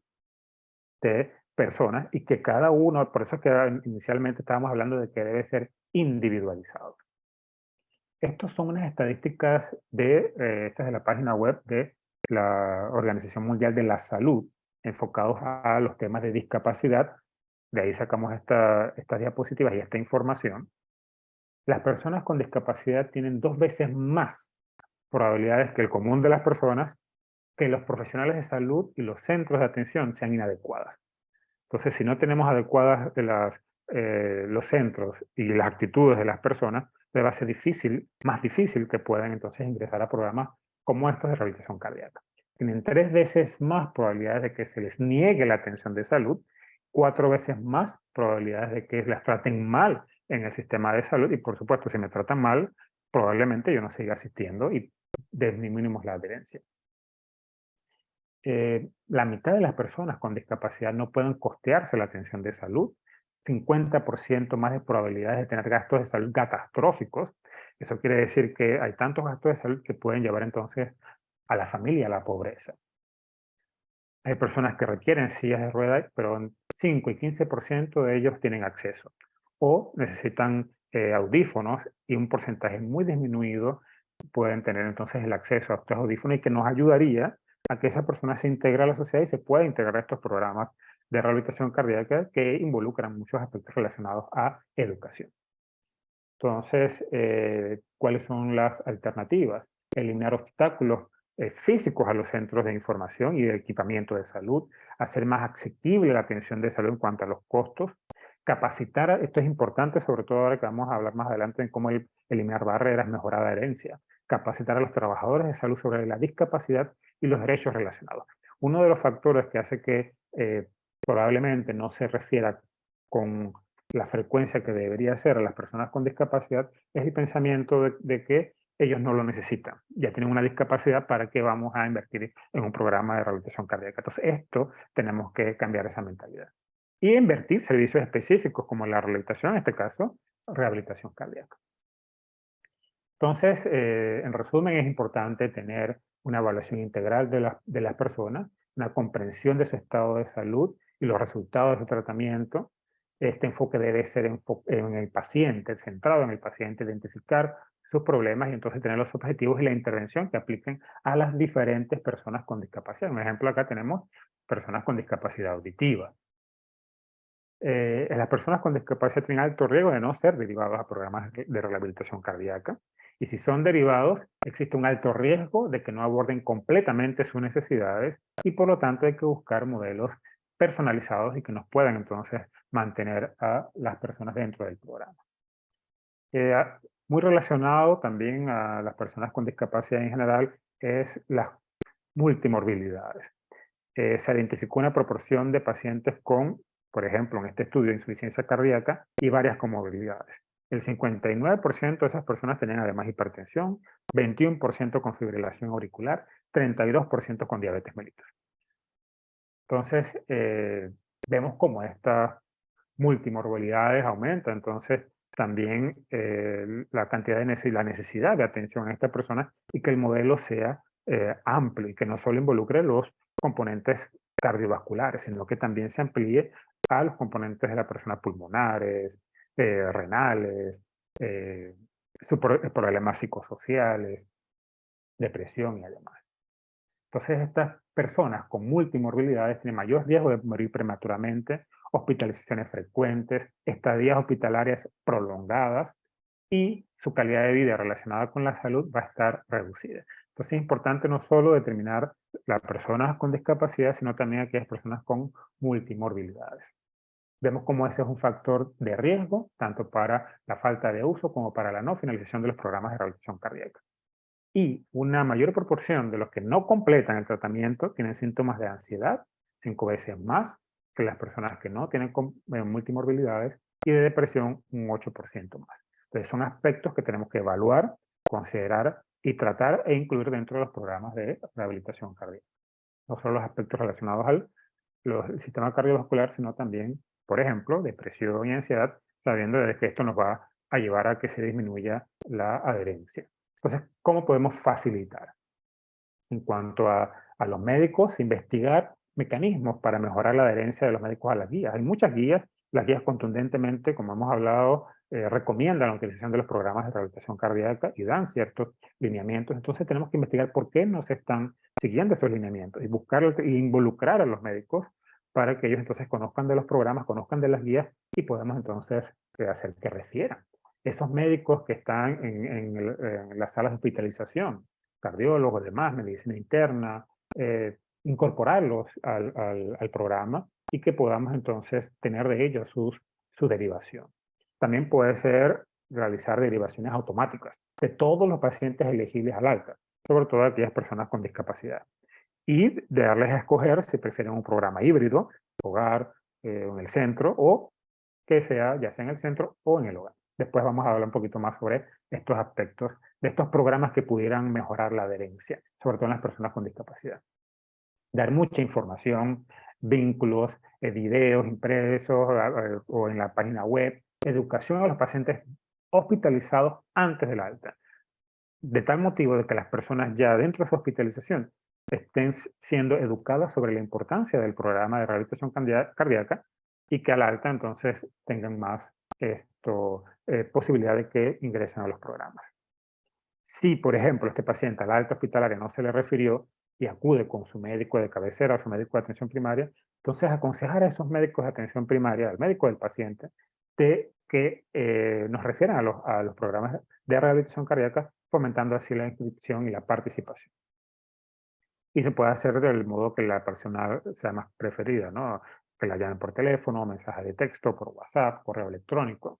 D: de personas y que cada uno, por eso es que inicialmente estábamos hablando de que debe ser individualizado. Estas son unas estadísticas esta es de la página web de la Organización Mundial de la Salud, enfocados a los temas de discapacidad. De ahí sacamos estas diapositivas y esta información. Las personas con discapacidad tienen 2 veces más probabilidades que el común de las personas que los profesionales de salud y los centros de atención sean inadecuadas. Entonces, si no tenemos adecuadas los centros y las actitudes de las personas, les va a ser más difícil que puedan entonces ingresar a programas como estos de rehabilitación cardíaca. Tienen 3 veces más probabilidades de que se les niegue la atención de salud, 4 veces más probabilidades de que las traten mal en el sistema de salud y, por supuesto, si me tratan mal, probablemente yo no siga asistiendo y disminuimos la adherencia. La mitad de las personas con discapacidad no pueden costearse la atención de salud, 50% más de probabilidades de tener gastos de salud catastróficos. Eso quiere decir que hay tantos gastos de salud que pueden llevar entonces a la familia a la pobreza. Hay personas que requieren sillas de ruedas, pero 5 y 15% de ellos tienen acceso. O necesitan audífonos y un porcentaje muy disminuido pueden tener entonces el acceso a estos audífonos y que nos ayudaría a que esa persona se integre a la sociedad y se pueda integrar a estos programas de rehabilitación cardíaca que involucran muchos aspectos relacionados a educación. Entonces, ¿cuáles son las alternativas? Eliminar obstáculos físicos a los centros de información y de equipamiento de salud, hacer más asequible la atención de salud en cuanto a los costos, capacitar, esto es importante, sobre todo ahora que vamos a hablar más adelante en cómo eliminar barreras, mejorar la adherencia, capacitar a los trabajadores de salud sobre la discapacidad y los derechos relacionados. Uno de los factores que hace que probablemente no se refiera con la frecuencia que debería ser a las personas con discapacidad es el pensamiento de que ellos no lo necesitan. Ya tienen una discapacidad, ¿para qué vamos a invertir en un programa de rehabilitación cardíaca? Entonces, esto tenemos que cambiar esa mentalidad. Y invertir servicios específicos como la rehabilitación, en este caso, rehabilitación cardíaca. Entonces, en resumen, es importante tener una evaluación integral de las personas, una comprensión de su estado de salud y los resultados de su tratamiento. Este enfoque debe ser en el paciente, centrado en el paciente, identificar sus problemas y entonces tener los objetivos y la intervención que apliquen a las diferentes personas con discapacidad. Un ejemplo, acá tenemos personas con discapacidad auditiva. Las personas con discapacidad tienen alto riesgo de no ser derivados a programas de rehabilitación cardíaca. Y si son derivados, existe un alto riesgo de que no aborden completamente sus necesidades y por lo tanto hay que buscar modelos personalizados y que nos puedan entonces mantener a las personas dentro del programa. Muy relacionado también a las personas con discapacidad en general es las multimorbilidades. Se identificó una proporción de pacientes con, por ejemplo, en este estudio, insuficiencia cardíaca y varias comorbilidades. El 59% de esas personas tenían además hipertensión, 21% con fibrilación auricular, 32% con diabetes mellitus. Entonces, vemos cómo estas multimorbilidades aumentan, entonces también la cantidad de la necesidad de atención a estas personas y que el modelo sea amplio y que no solo involucre los componentes cardiovasculares, sino que también se amplíe a los componentes de la persona pulmonares, renales, problemas psicosociales, depresión y demás. Entonces estas personas con multimorbilidades tienen mayor riesgo de morir prematuramente, hospitalizaciones frecuentes, estadías hospitalarias prolongadas y su calidad de vida relacionada con la salud va a estar reducida. Entonces es importante no solo determinar las personas con discapacidad, sino también aquellas personas con multimorbilidades. Vemos cómo ese es un factor de riesgo, tanto para la falta de uso como para la no finalización de los programas de rehabilitación cardíaca. Y una mayor proporción de los que no completan el tratamiento tienen síntomas de ansiedad, 5 veces más que las personas que no tienen multimorbilidades, y de depresión un 8% más. Entonces son aspectos que tenemos que evaluar, considerar y tratar e incluir dentro de los programas de rehabilitación cardíaca. No solo los aspectos relacionados al sistema cardiovascular, sino también, por ejemplo, depresión y ansiedad, sabiendo de que esto nos va a llevar a que se disminuya la adherencia. Entonces, ¿cómo podemos facilitar? En cuanto a los médicos, investigar mecanismos para mejorar la adherencia de los médicos a las guías. Hay muchas guías, las guías contundentemente, como hemos hablado, recomiendan la utilización de los programas de rehabilitación cardíaca y dan ciertos lineamientos. Entonces tenemos que investigar por qué no se están siguiendo esos lineamientos y buscar e involucrar a los médicos para que ellos entonces conozcan de los programas, conozcan de las guías y podamos entonces hacer que refieran. Esos médicos que están en las salas de hospitalización, cardiólogos, demás, medicina interna, incorporarlos al programa y que podamos entonces tener de ellos su derivación. También puede ser realizar derivaciones automáticas de todos los pacientes elegibles al alta, sobre todo aquellas personas con discapacidad. Y de darles a escoger si prefieren un programa híbrido, hogar, en el centro, o que sea ya sea en el centro o en el hogar. Después vamos a hablar un poquito más sobre estos aspectos de estos programas que pudieran mejorar la adherencia, sobre todo en las personas con discapacidad. Dar mucha información, vínculos, videos impresos o en la página web, educación a los pacientes hospitalizados antes del alta, de tal motivo de que las personas ya dentro de su hospitalización estén siendo educadas sobre la importancia del programa de rehabilitación cardíaca y que al alta entonces tengan más posibilidad de que ingresen a los programas. Si, por ejemplo, este paciente al alta hospitalaria no se le refirió y acude con su médico de cabecera o su médico de atención primaria, entonces aconsejar a esos médicos de atención primaria, al médico del paciente, de que nos refieran a los programas de rehabilitación cardíaca, fomentando así la inscripción y la participación. Y se puede hacer del modo que la persona sea más preferida, ¿no? Que la llamen por teléfono, mensaje de texto, por WhatsApp, correo electrónico.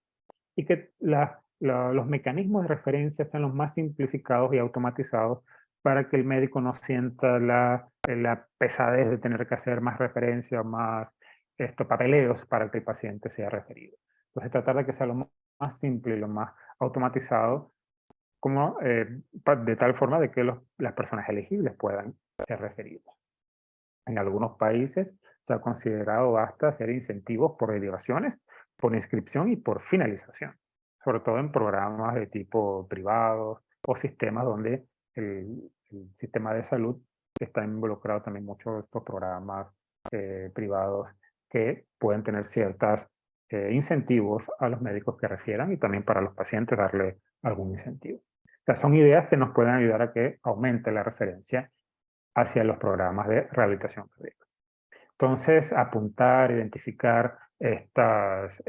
D: Y que los mecanismos de referencia sean los más simplificados y automatizados para que el médico no sienta la pesadez de tener que hacer más referencias, más papeleos para que el paciente sea referido. Entonces tratar de que sea lo más simple y lo más automatizado, como, de tal forma de que las personas elegibles puedan ser referidos. En algunos países se ha considerado hasta hacer incentivos por derivaciones, por inscripción y por finalización, sobre todo en programas de tipo privados o sistemas donde el sistema de salud está involucrado también mucho en estos programas privados que pueden tener ciertos incentivos a los médicos que refieran y también para los pacientes darle algún incentivo. O sea, son ideas que nos pueden ayudar a que aumente la referencia hacia los programas de rehabilitación cardíaca. Entonces, apuntar, identificar estas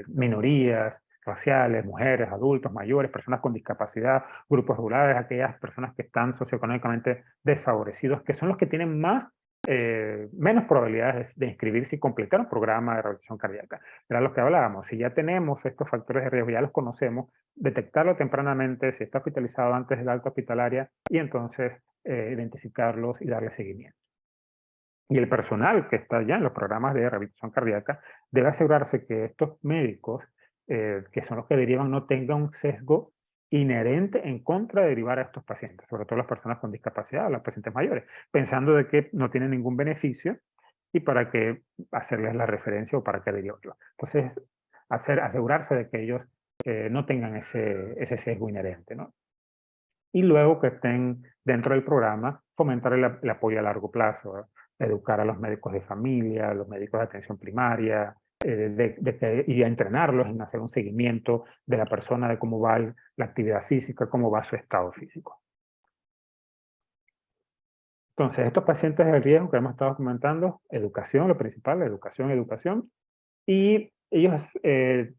D: minorías raciales, mujeres, adultos, mayores, personas con discapacidad, grupos rurales, aquellas personas que están socioeconómicamente desfavorecidos, que son los que tienen menos probabilidades de inscribirse y completar un programa de rehabilitación cardíaca. Era lo que hablábamos, si ya tenemos estos factores de riesgo, ya los conocemos, detectarlo tempranamente, si está hospitalizado antes de la alta hospitalaria, y entonces identificarlos y darle seguimiento. Y el personal que está ya en los programas de rehabilitación cardíaca debe asegurarse que estos médicos, que son los que derivan, no tengan un sesgo inherente en contra de derivar a estos pacientes, sobre todo las personas con discapacidad, los pacientes mayores, pensando de que no tienen ningún beneficio y para qué hacerles la referencia o para qué derivarlo. Entonces, asegurarse de que ellos no tengan ese sesgo inherente, ¿no? Y luego que estén dentro del programa, fomentar el apoyo a largo plazo, educar a los médicos de familia, a los médicos de atención primaria, y a entrenarlos en hacer un seguimiento de la persona, de cómo va la actividad física, cómo va su estado físico. Entonces, estos pacientes de riesgo que hemos estado comentando, educación, lo principal, educación, y ellos,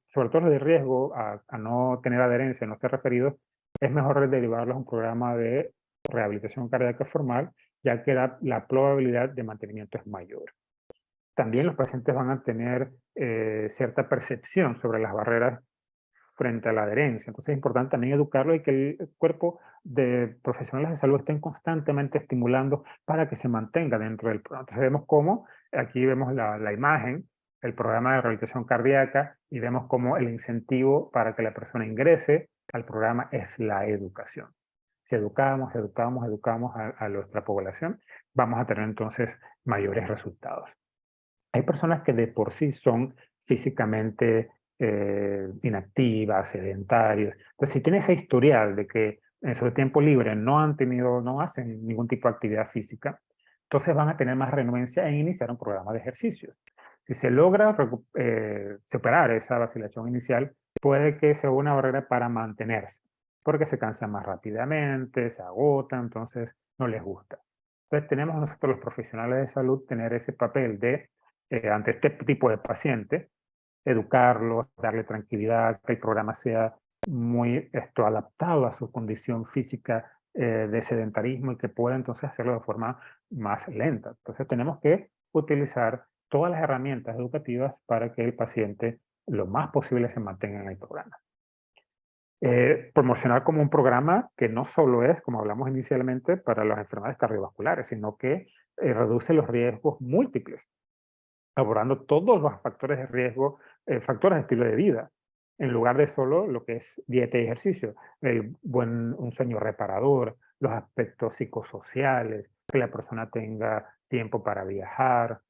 D: sobre todo los de riesgo a no tener adherencia, a no ser referidos, es mejor derivarlos a un programa de rehabilitación cardíaca formal ya que la probabilidad de mantenimiento es mayor. También los pacientes van a tener cierta percepción sobre las barreras frente a la adherencia. Entonces es importante también educarlo y que el cuerpo de profesionales de salud estén constantemente estimulando para que se mantenga dentro del programa. Entonces vemos cómo, aquí vemos la imagen, el programa de rehabilitación cardíaca, y vemos cómo el incentivo para que la persona ingrese al programa es la educación. Si educamos a nuestra población, vamos a tener entonces mayores resultados. Hay personas que de por sí son físicamente inactivas, sedentarios. Entonces, si tiene ese historial de que en su tiempo libre no hacen ningún tipo de actividad física, entonces van a tener más renuencia en iniciar un programa de ejercicios. Si se logra superar esa vacilación inicial, puede que sea una barrera para mantenerse, porque se cansan más rápidamente, se agotan, entonces no les gusta. Entonces tenemos nosotros los profesionales de salud tener ese papel de ante este tipo de paciente, educarlos, darle tranquilidad, que el programa sea muy adaptado a su condición física de sedentarismo y que pueda entonces hacerlo de forma más lenta. Entonces tenemos que utilizar todas las herramientas educativas para que el paciente lo más posible se mantenga en el programa. Promocionar como un programa que no solo es, como hablamos inicialmente, para las enfermedades cardiovasculares, sino que reduce los riesgos múltiples, abordando todos los factores de riesgo, factores de estilo de vida, en lugar de solo lo que es dieta y ejercicio, un sueño reparador, los aspectos psicosociales, que la persona tenga tiempo para viajar,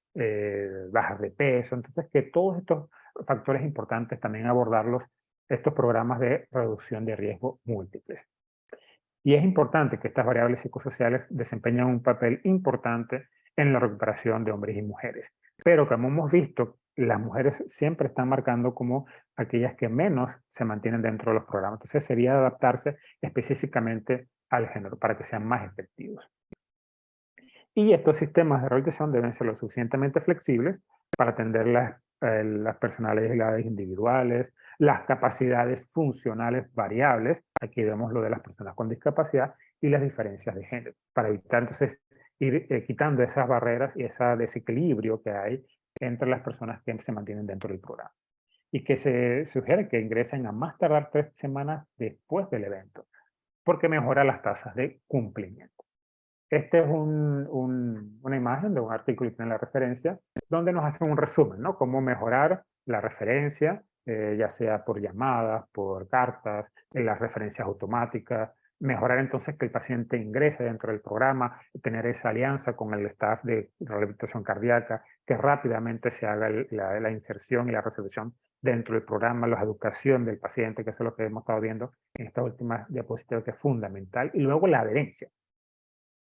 D: bajar de peso. Entonces, que todos estos factores importantes también abordarlos, estos programas de reducción de riesgo múltiples. Y es importante que estas variables psicosociales desempeñen un papel importante en la recuperación de hombres y mujeres. Pero como hemos visto, las mujeres siempre están marcando como aquellas que menos se mantienen dentro de los programas. Entonces sería adaptarse específicamente al género para que sean más efectivos. Y estos sistemas de rehabilitación deben ser lo suficientemente flexibles para atender las personalidades individuales, las capacidades funcionales variables, aquí vemos lo de las personas con discapacidad, y las diferencias de género, para evitar entonces ir quitando esas barreras y ese desequilibrio que hay entre las personas que se mantienen dentro del programa. Y que se sugiere que ingresen a más tardar 3 semanas después del evento, porque mejora las tasas de cumplimiento. Este es una imagen de un artículo que tiene la referencia, donde nos hacen un resumen, ¿no? Cómo mejorar la referencia, ya sea por llamadas, por cartas, en las referencias automáticas, mejorar entonces que el paciente ingrese dentro del programa, tener esa alianza con el staff de rehabilitación cardíaca, que rápidamente se haga la inserción y la resolución dentro del programa, la educación del paciente, que eso es lo que hemos estado viendo en estas últimas diapositivas, que es fundamental, y luego la adherencia.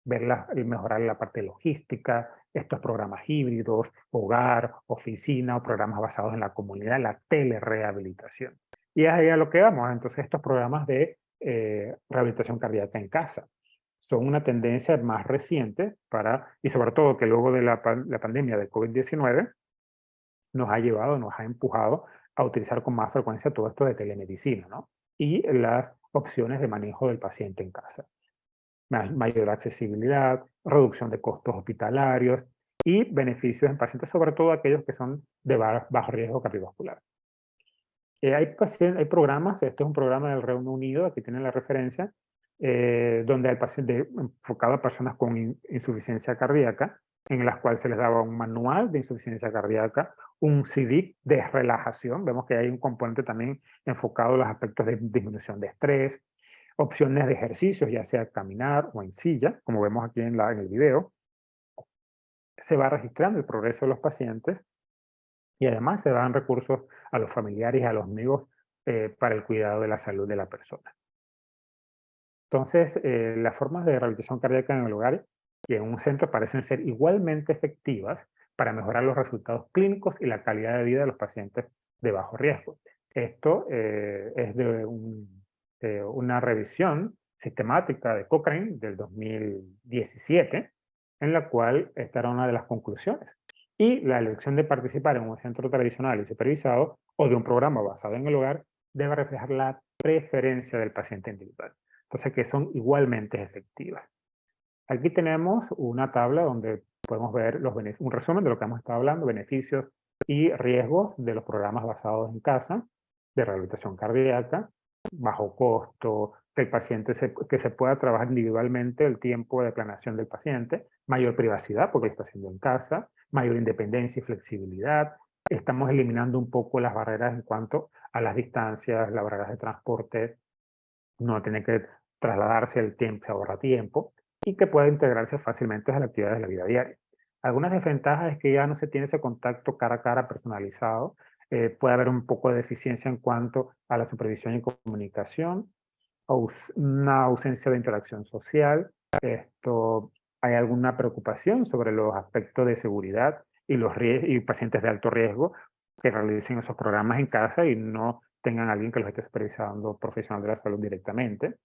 D: Y mejorar la parte logística, estos programas híbridos, hogar, oficina o programas basados en la comunidad, la telerehabilitación. Y es ahí a lo que vamos. Entonces estos programas de rehabilitación cardíaca en casa son una tendencia más reciente y sobre todo que luego de la pandemia de COVID-19 nos ha empujado a utilizar con más frecuencia todo esto de telemedicina, ¿no? Y las opciones de manejo del paciente en casa. Mayor accesibilidad, reducción de costos hospitalarios y beneficios en pacientes, sobre todo aquellos que son de bajo riesgo cardiovascular. Hay programas, esto es un programa del Reino Unido, aquí tienen la referencia, donde el paciente enfocado a personas con insuficiencia cardíaca, en las cuales se les daba un manual de insuficiencia cardíaca, un CD de relajación, vemos que hay un componente también enfocado a los aspectos de disminución de estrés, opciones de ejercicios, ya sea caminar o en silla, como vemos aquí en el video. Se va registrando el progreso de los pacientes y además se dan recursos a los familiares y a los amigos para el cuidado de la salud de la persona. Entonces, las formas de rehabilitación cardíaca en el hogar y en un centro parecen ser igualmente efectivas para mejorar los resultados clínicos y la calidad de vida de los pacientes de bajo riesgo. Esto es de una revisión sistemática de Cochrane del 2017, en la cual esta era una de las conclusiones. Y la elección de participar en un centro tradicional y supervisado o de un programa basado en el hogar debe reflejar la preferencia del paciente individual. Entonces, que son igualmente efectivas. Aquí tenemos una tabla donde podemos ver un resumen de lo que hemos estado hablando, beneficios y riesgos de los programas basados en casa, de rehabilitación cardíaca, bajo costo, que el paciente que se pueda trabajar individualmente el tiempo de planeación del paciente, mayor privacidad porque lo está haciendo en casa, mayor independencia y flexibilidad. Estamos eliminando un poco las barreras en cuanto a las distancias, las barreras de transporte, no tiene que trasladarse el tiempo, se ahorra tiempo, y que puede integrarse fácilmente a las actividades de la vida diaria. Algunas desventajas es que ya no se tiene ese contacto cara a cara personalizado, puede haber un poco de deficiencia en cuanto a la supervisión y comunicación, una ausencia de interacción social, hay alguna preocupación sobre los aspectos de seguridad y y pacientes de alto riesgo que realicen esos programas en casa y no tengan a alguien que los esté supervisando profesional de la salud directamente.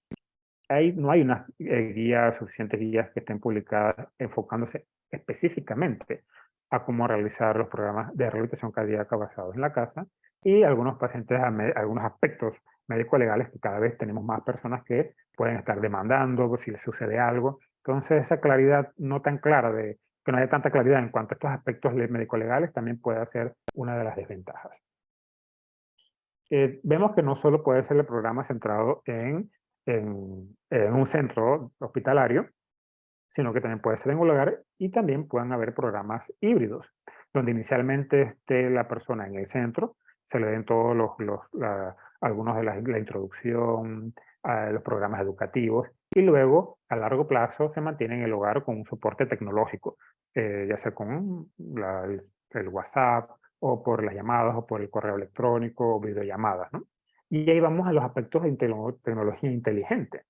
D: No hay unas suficientes guías que estén publicadas enfocándose específicamente a cómo realizar los programas de rehabilitación cardíaca basados en la casa, y algunos pacientes, algunos aspectos médico-legales que cada vez tenemos más personas que pueden estar demandando si les sucede algo. Entonces esa claridad no tan clara, que no haya tanta claridad en cuanto a estos aspectos médico-legales, también puede ser una de las desventajas. Vemos que no solo puede ser el programa centrado en un centro hospitalario, sino que también puede ser en un hogar, y también pueden haber programas híbridos, donde inicialmente esté la persona en el centro, se le den todos algunos de la introducción, a los programas educativos, y luego a largo plazo se mantiene en el hogar con un soporte tecnológico, ya sea con el WhatsApp, o por las llamadas, o por el correo electrónico, o videollamadas, ¿no? Y ahí vamos a los aspectos de tecnología inteligente,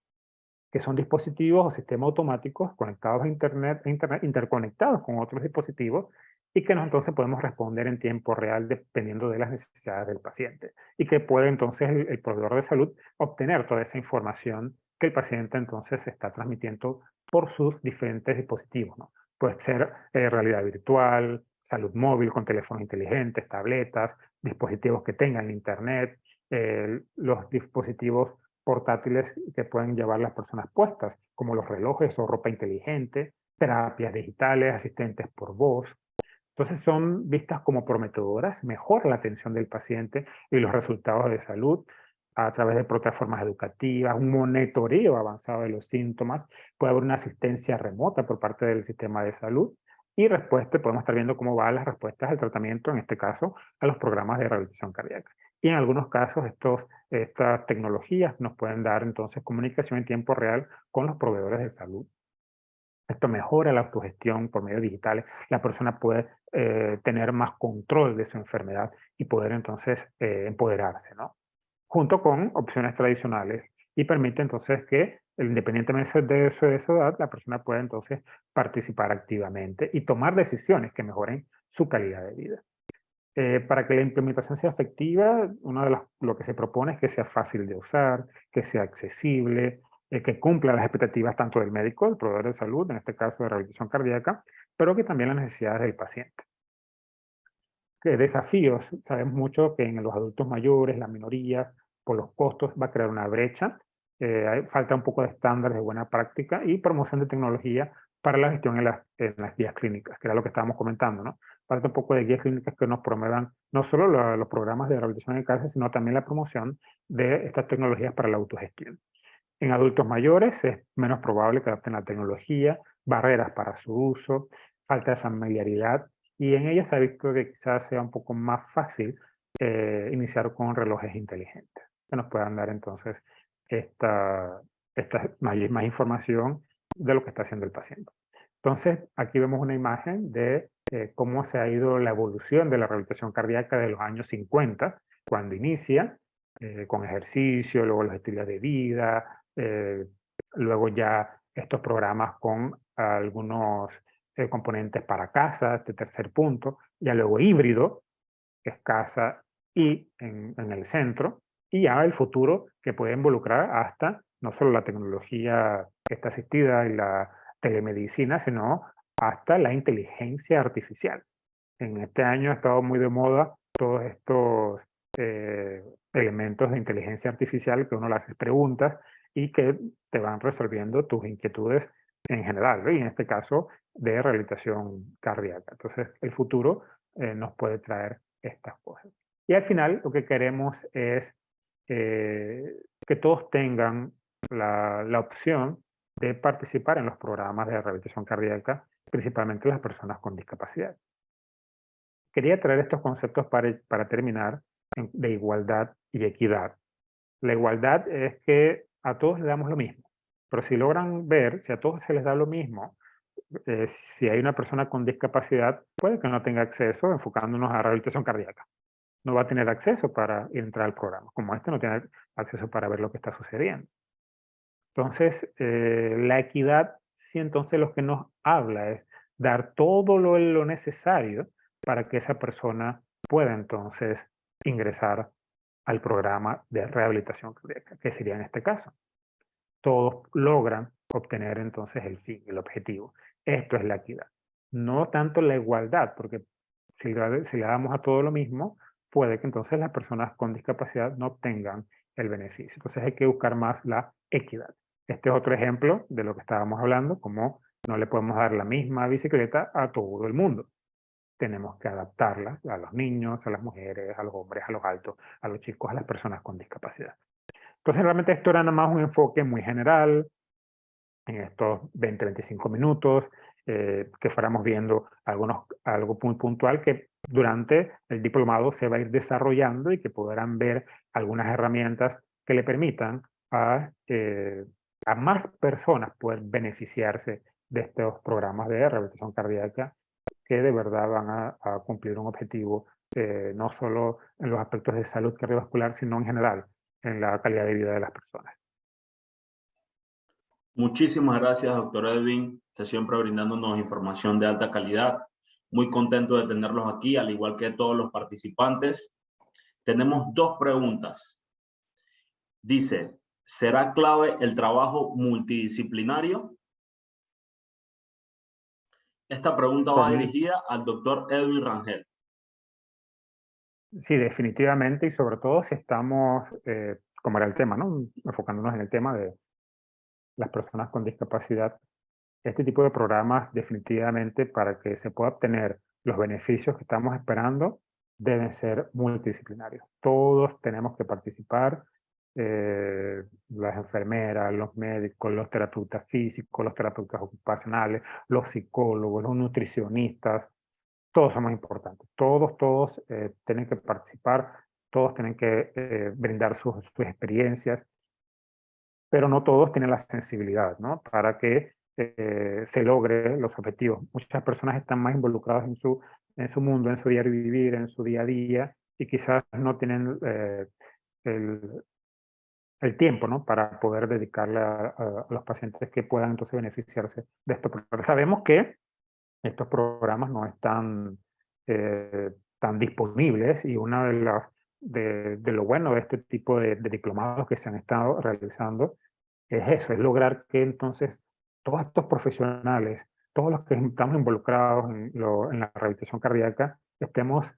D: que son dispositivos o sistemas automáticos conectados a internet, interconectados con otros dispositivos, y que entonces podemos responder en tiempo real dependiendo de las necesidades del paciente, y que puede entonces el proveedor de salud obtener toda esa información que el paciente entonces está transmitiendo por sus diferentes dispositivos, ¿no? Puede ser realidad virtual, salud móvil con teléfonos inteligentes, tabletas, dispositivos que tengan internet, los dispositivos portátiles que pueden llevar las personas puestas, como los relojes o ropa inteligente, terapias digitales, asistentes por voz. Entonces son vistas como prometedoras, mejora la atención del paciente y los resultados de salud a través de plataformas educativas, un monitoreo avanzado de los síntomas, puede haber una asistencia remota por parte del sistema de salud, y respuesta, podemos estar viendo cómo van las respuestas al tratamiento, en este caso, a los programas de rehabilitación cardíaca. Y en algunos casos, estas tecnologías nos pueden dar entonces comunicación en tiempo real con los proveedores de salud. Esto mejora la autogestión por medios digitales. La persona puede tener más control de su enfermedad y poder entonces empoderarse, ¿no? Junto con opciones tradicionales, y permite entonces que, independientemente de su edad, la persona pueda entonces participar activamente y tomar decisiones que mejoren su calidad de vida. Para que la implementación sea efectiva, lo que se propone es que sea fácil de usar, que sea accesible, que cumpla las expectativas tanto del médico, del proveedor de salud, en este caso de rehabilitación cardíaca, pero que también las necesidades del paciente. Desafíos, sabemos mucho que en los adultos mayores, la minoría, por los costos, va a crear una brecha. Falta un poco de estándares de buena práctica y promoción de tecnología para la gestión en las guías clínicas, que era lo que estábamos comentando, ¿no? Falta un poco de guías clínicas que nos promuevan no solo los programas de rehabilitación en casa, sino también la promoción de estas tecnologías para la autogestión. En adultos mayores es menos probable que adapten la tecnología, barreras para su uso, falta de familiaridad, y en ellas se ha visto que quizás sea un poco más fácil iniciar con relojes inteligentes, que nos puedan dar entonces más información de lo que está haciendo el paciente. Entonces, aquí vemos una imagen de cómo se ha ido la evolución de la rehabilitación cardíaca de los años 50, cuando inicia, con ejercicio, luego los estilos de vida, luego ya estos programas con algunos componentes para casa, este tercer punto, ya luego híbrido, que es casa y en el centro, y ya el futuro que puede involucrar hasta no solo la tecnología que está asistida y la telemedicina, sino hasta la inteligencia artificial. En este año ha estado muy de moda todos estos elementos de inteligencia artificial que uno le hace preguntas y que te van resolviendo tus inquietudes en general, ¿no? Y en este caso de rehabilitación cardíaca. Entonces, el futuro nos puede traer estas cosas. Y al final lo que queremos es que todos tengan la opción de participar en los programas de rehabilitación cardíaca, principalmente las personas con discapacidad. Quería traer estos conceptos para terminar de igualdad y equidad. La igualdad es que a todos les damos lo mismo, pero si logran ver, si a todos se les da lo mismo, si hay una persona con discapacidad, puede que no tenga acceso, enfocándonos a rehabilitación cardíaca. No va a tener acceso para entrar al programa, como este no tiene acceso para ver lo que está sucediendo. Entonces, la equidad, sí, entonces lo que nos habla es dar todo lo necesario para que esa persona pueda entonces ingresar al programa de rehabilitación cardíaca, que sería en este caso. Todos logran obtener entonces el fin, el objetivo. Esto es la equidad. No tanto la igualdad, porque si le damos a todo lo mismo, puede que entonces las personas con discapacidad no obtengan el beneficio. Entonces hay que buscar más la equidad. Este es otro ejemplo de lo que estábamos hablando, como no le podemos dar la misma bicicleta a todo el mundo. Tenemos que adaptarla a los niños, a las mujeres, a los hombres, a los altos, a los chicos, a las personas con discapacidad. Entonces realmente esto era nada más un enfoque muy general, en estos 20-25 minutos, que fuéramos viendo algo muy puntual que durante el diplomado se va a ir desarrollando y que podrán ver algunas herramientas que le permitan a más personas poder beneficiarse de estos programas de rehabilitación cardíaca que de verdad van a cumplir un objetivo no solo en los aspectos de salud cardiovascular, sino en general en la calidad de vida de las personas.
B: Muchísimas gracias, doctor Edwin. Está siempre brindándonos información de alta calidad. Muy contento de tenerlos aquí, al igual que todos los participantes. Tenemos dos preguntas. Dice, ¿será clave el trabajo multidisciplinario? Esta pregunta va dirigida al doctor Edwin Rangel.
D: Sí, definitivamente, y sobre todo si estamos, como era el tema, ¿no? Enfocándonos en el tema de las personas con discapacidad, este tipo de programas definitivamente para que se pueda obtener los beneficios que estamos esperando deben ser multidisciplinarios. Todos tenemos que participar, las enfermeras, los médicos, los terapeutas físicos, los terapeutas ocupacionales, los psicólogos, los nutricionistas, todos somos importantes. Todos tienen que participar, todos tienen que brindar sus experiencias, pero no todos tienen la sensibilidad, ¿no? Para que se logre los objetivos. Muchas personas están más involucradas en su mundo, en su diario vivir, en su día a día, y quizás no tienen el tiempo, ¿no? Para poder dedicarle a los pacientes que puedan entonces beneficiarse de esto. Pero sabemos que estos programas no están tan disponibles, y una de lo bueno de este tipo de diplomados que se han estado realizando es eso, es lograr que entonces todos estos profesionales, todos los que estamos involucrados en la rehabilitación cardíaca, estemos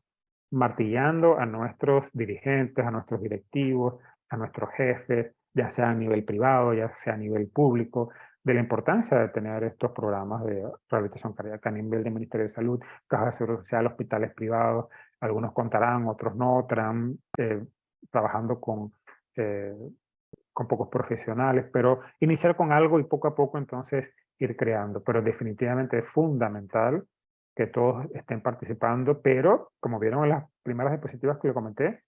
D: martillando a nuestros dirigentes, a nuestros directivos, a nuestros jefes, ya sea a nivel privado, ya sea a nivel público, de la importancia de tener estos programas de rehabilitación cardíaca a nivel del Ministerio de Salud, Caja de Seguro Social, hospitales privados. Algunos contarán, otros no, estarán trabajando con pocos profesionales, pero iniciar con algo y poco a poco entonces ir creando. Pero definitivamente es fundamental que todos estén participando, pero como vieron en las primeras diapositivas que le comenté,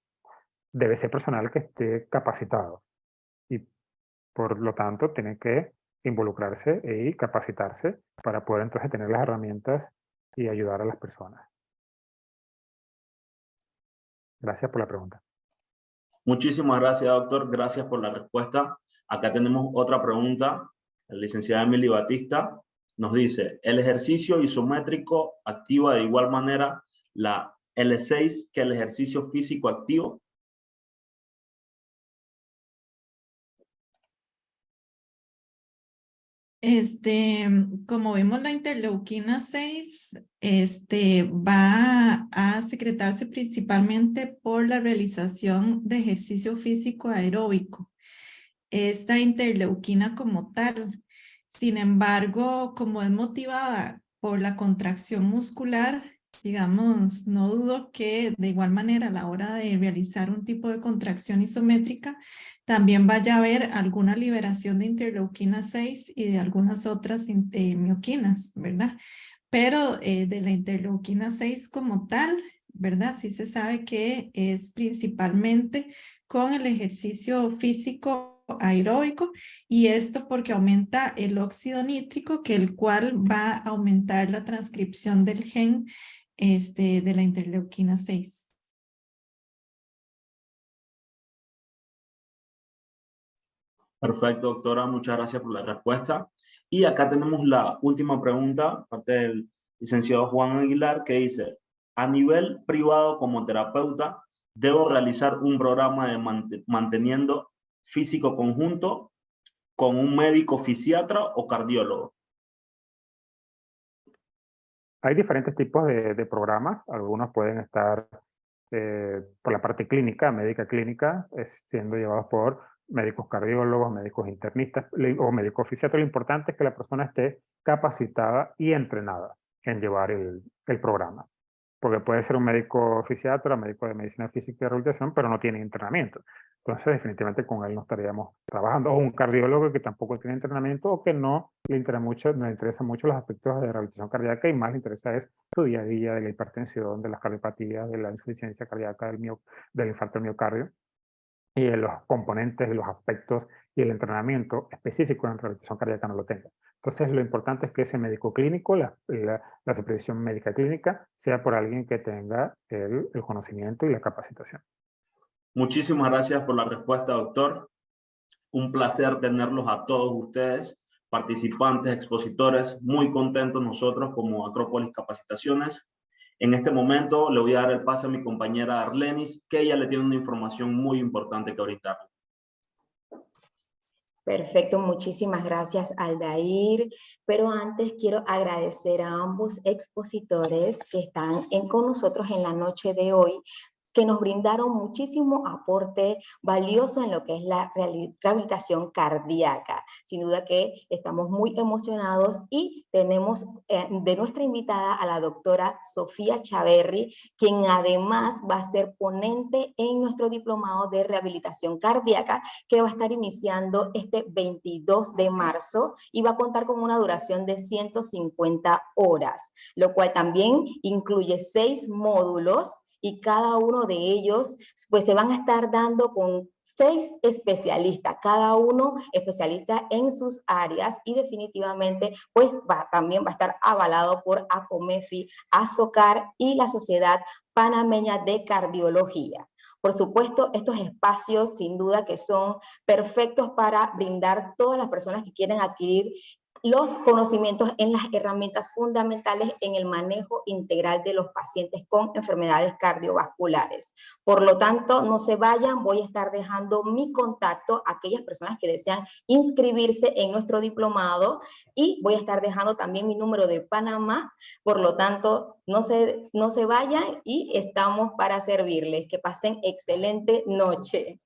D: debe ser personal que esté capacitado y por lo tanto tiene que involucrarse y capacitarse para poder entonces tener las herramientas y ayudar a las personas. Gracias por la pregunta.
B: Muchísimas gracias, doctor. Gracias por la respuesta. Acá tenemos otra pregunta. La licenciada Emily Batista nos dice, ¿el ejercicio isométrico activa de igual manera la L6 que el ejercicio físico activo?
C: Como vimos, la interleuquina 6 va a secretarse principalmente por la realización de ejercicio físico aeróbico. Esta interleuquina como tal Sin embargo, como es motivada por la contracción muscular, digamos, no dudo que de igual manera a la hora de realizar un tipo de contracción isométrica, también vaya a haber alguna liberación de interleuquina 6 y de algunas otras mioquinas, ¿verdad? Pero de la interleuquina 6 como tal, ¿verdad? Sí se sabe que es principalmente con el ejercicio físico aeróbico, y esto porque aumenta el óxido nítrico, que el cual va a aumentar la transcripción del gen de la interleuquina 6.
B: Perfecto, doctora, muchas gracias por la respuesta. Y acá tenemos la última pregunta, parte del licenciado Juan Aguilar, que dice, a nivel privado como terapeuta, ¿debo realizar un programa de manteniendo físico conjunto con un médico fisiatra o cardiólogo?
D: Hay diferentes tipos de programas. Algunos pueden estar por la parte clínica, médica clínica, siendo llevados por médicos cardiólogos, médicos internistas o médicos fisiatras. Lo importante es que la persona esté capacitada y entrenada en llevar el programa. Porque puede ser un médico fisiatra, médico de medicina física y de rehabilitación, pero no tiene entrenamiento. Entonces, definitivamente con él no estaríamos trabajando. O un cardiólogo que tampoco tiene entrenamiento o que no le interesa mucho los aspectos de rehabilitación cardíaca y más le interesa es su día a día de la hipertensión, de las cardiopatías, de la insuficiencia cardíaca, del infarto del miocardio, y los componentes y los aspectos y el entrenamiento específico en rehabilitación cardíaca no lo tenga. Entonces, lo importante es que ese médico clínico, la supervisión médica clínica, sea por alguien que tenga el conocimiento y la capacitación.
B: Muchísimas gracias por la respuesta, doctor. Un placer tenerlos a todos ustedes, participantes, expositores, muy contentos nosotros como Acrópolis Capacitaciones. En este momento le voy a dar el pase a mi compañera Arlenis, que ella le tiene una información muy importante que brindarle.
A: Perfecto, muchísimas gracias, Aldair. Pero antes quiero agradecer a ambos expositores que están con nosotros en la noche de hoy, que nos brindaron muchísimo aporte valioso en lo que es la rehabilitación cardíaca. Sin duda que estamos muy emocionados y tenemos de nuestra invitada a la doctora Sofía Chaverri, quien además va a ser ponente en nuestro diplomado de rehabilitación cardíaca, que va a estar iniciando este 22 de marzo y va a contar con una duración de 150 horas, lo cual también incluye 6 módulos, y cada uno de ellos pues se van a estar dando con 6 especialistas, cada uno especialista en sus áreas, y definitivamente pues también va a estar avalado por ACOMEFI, ASOCAR y la Sociedad Panameña de Cardiología. Por supuesto, estos espacios sin duda que son perfectos para brindar todas las personas que quieren adquirir los conocimientos en las herramientas fundamentales en el manejo integral de los pacientes con enfermedades cardiovasculares. Por lo tanto, no se vayan, voy a estar dejando mi contacto a aquellas personas que desean inscribirse en nuestro diplomado, y voy a estar dejando también mi número de Panamá. Por lo tanto, no se vayan y estamos para servirles. Que pasen excelente noche.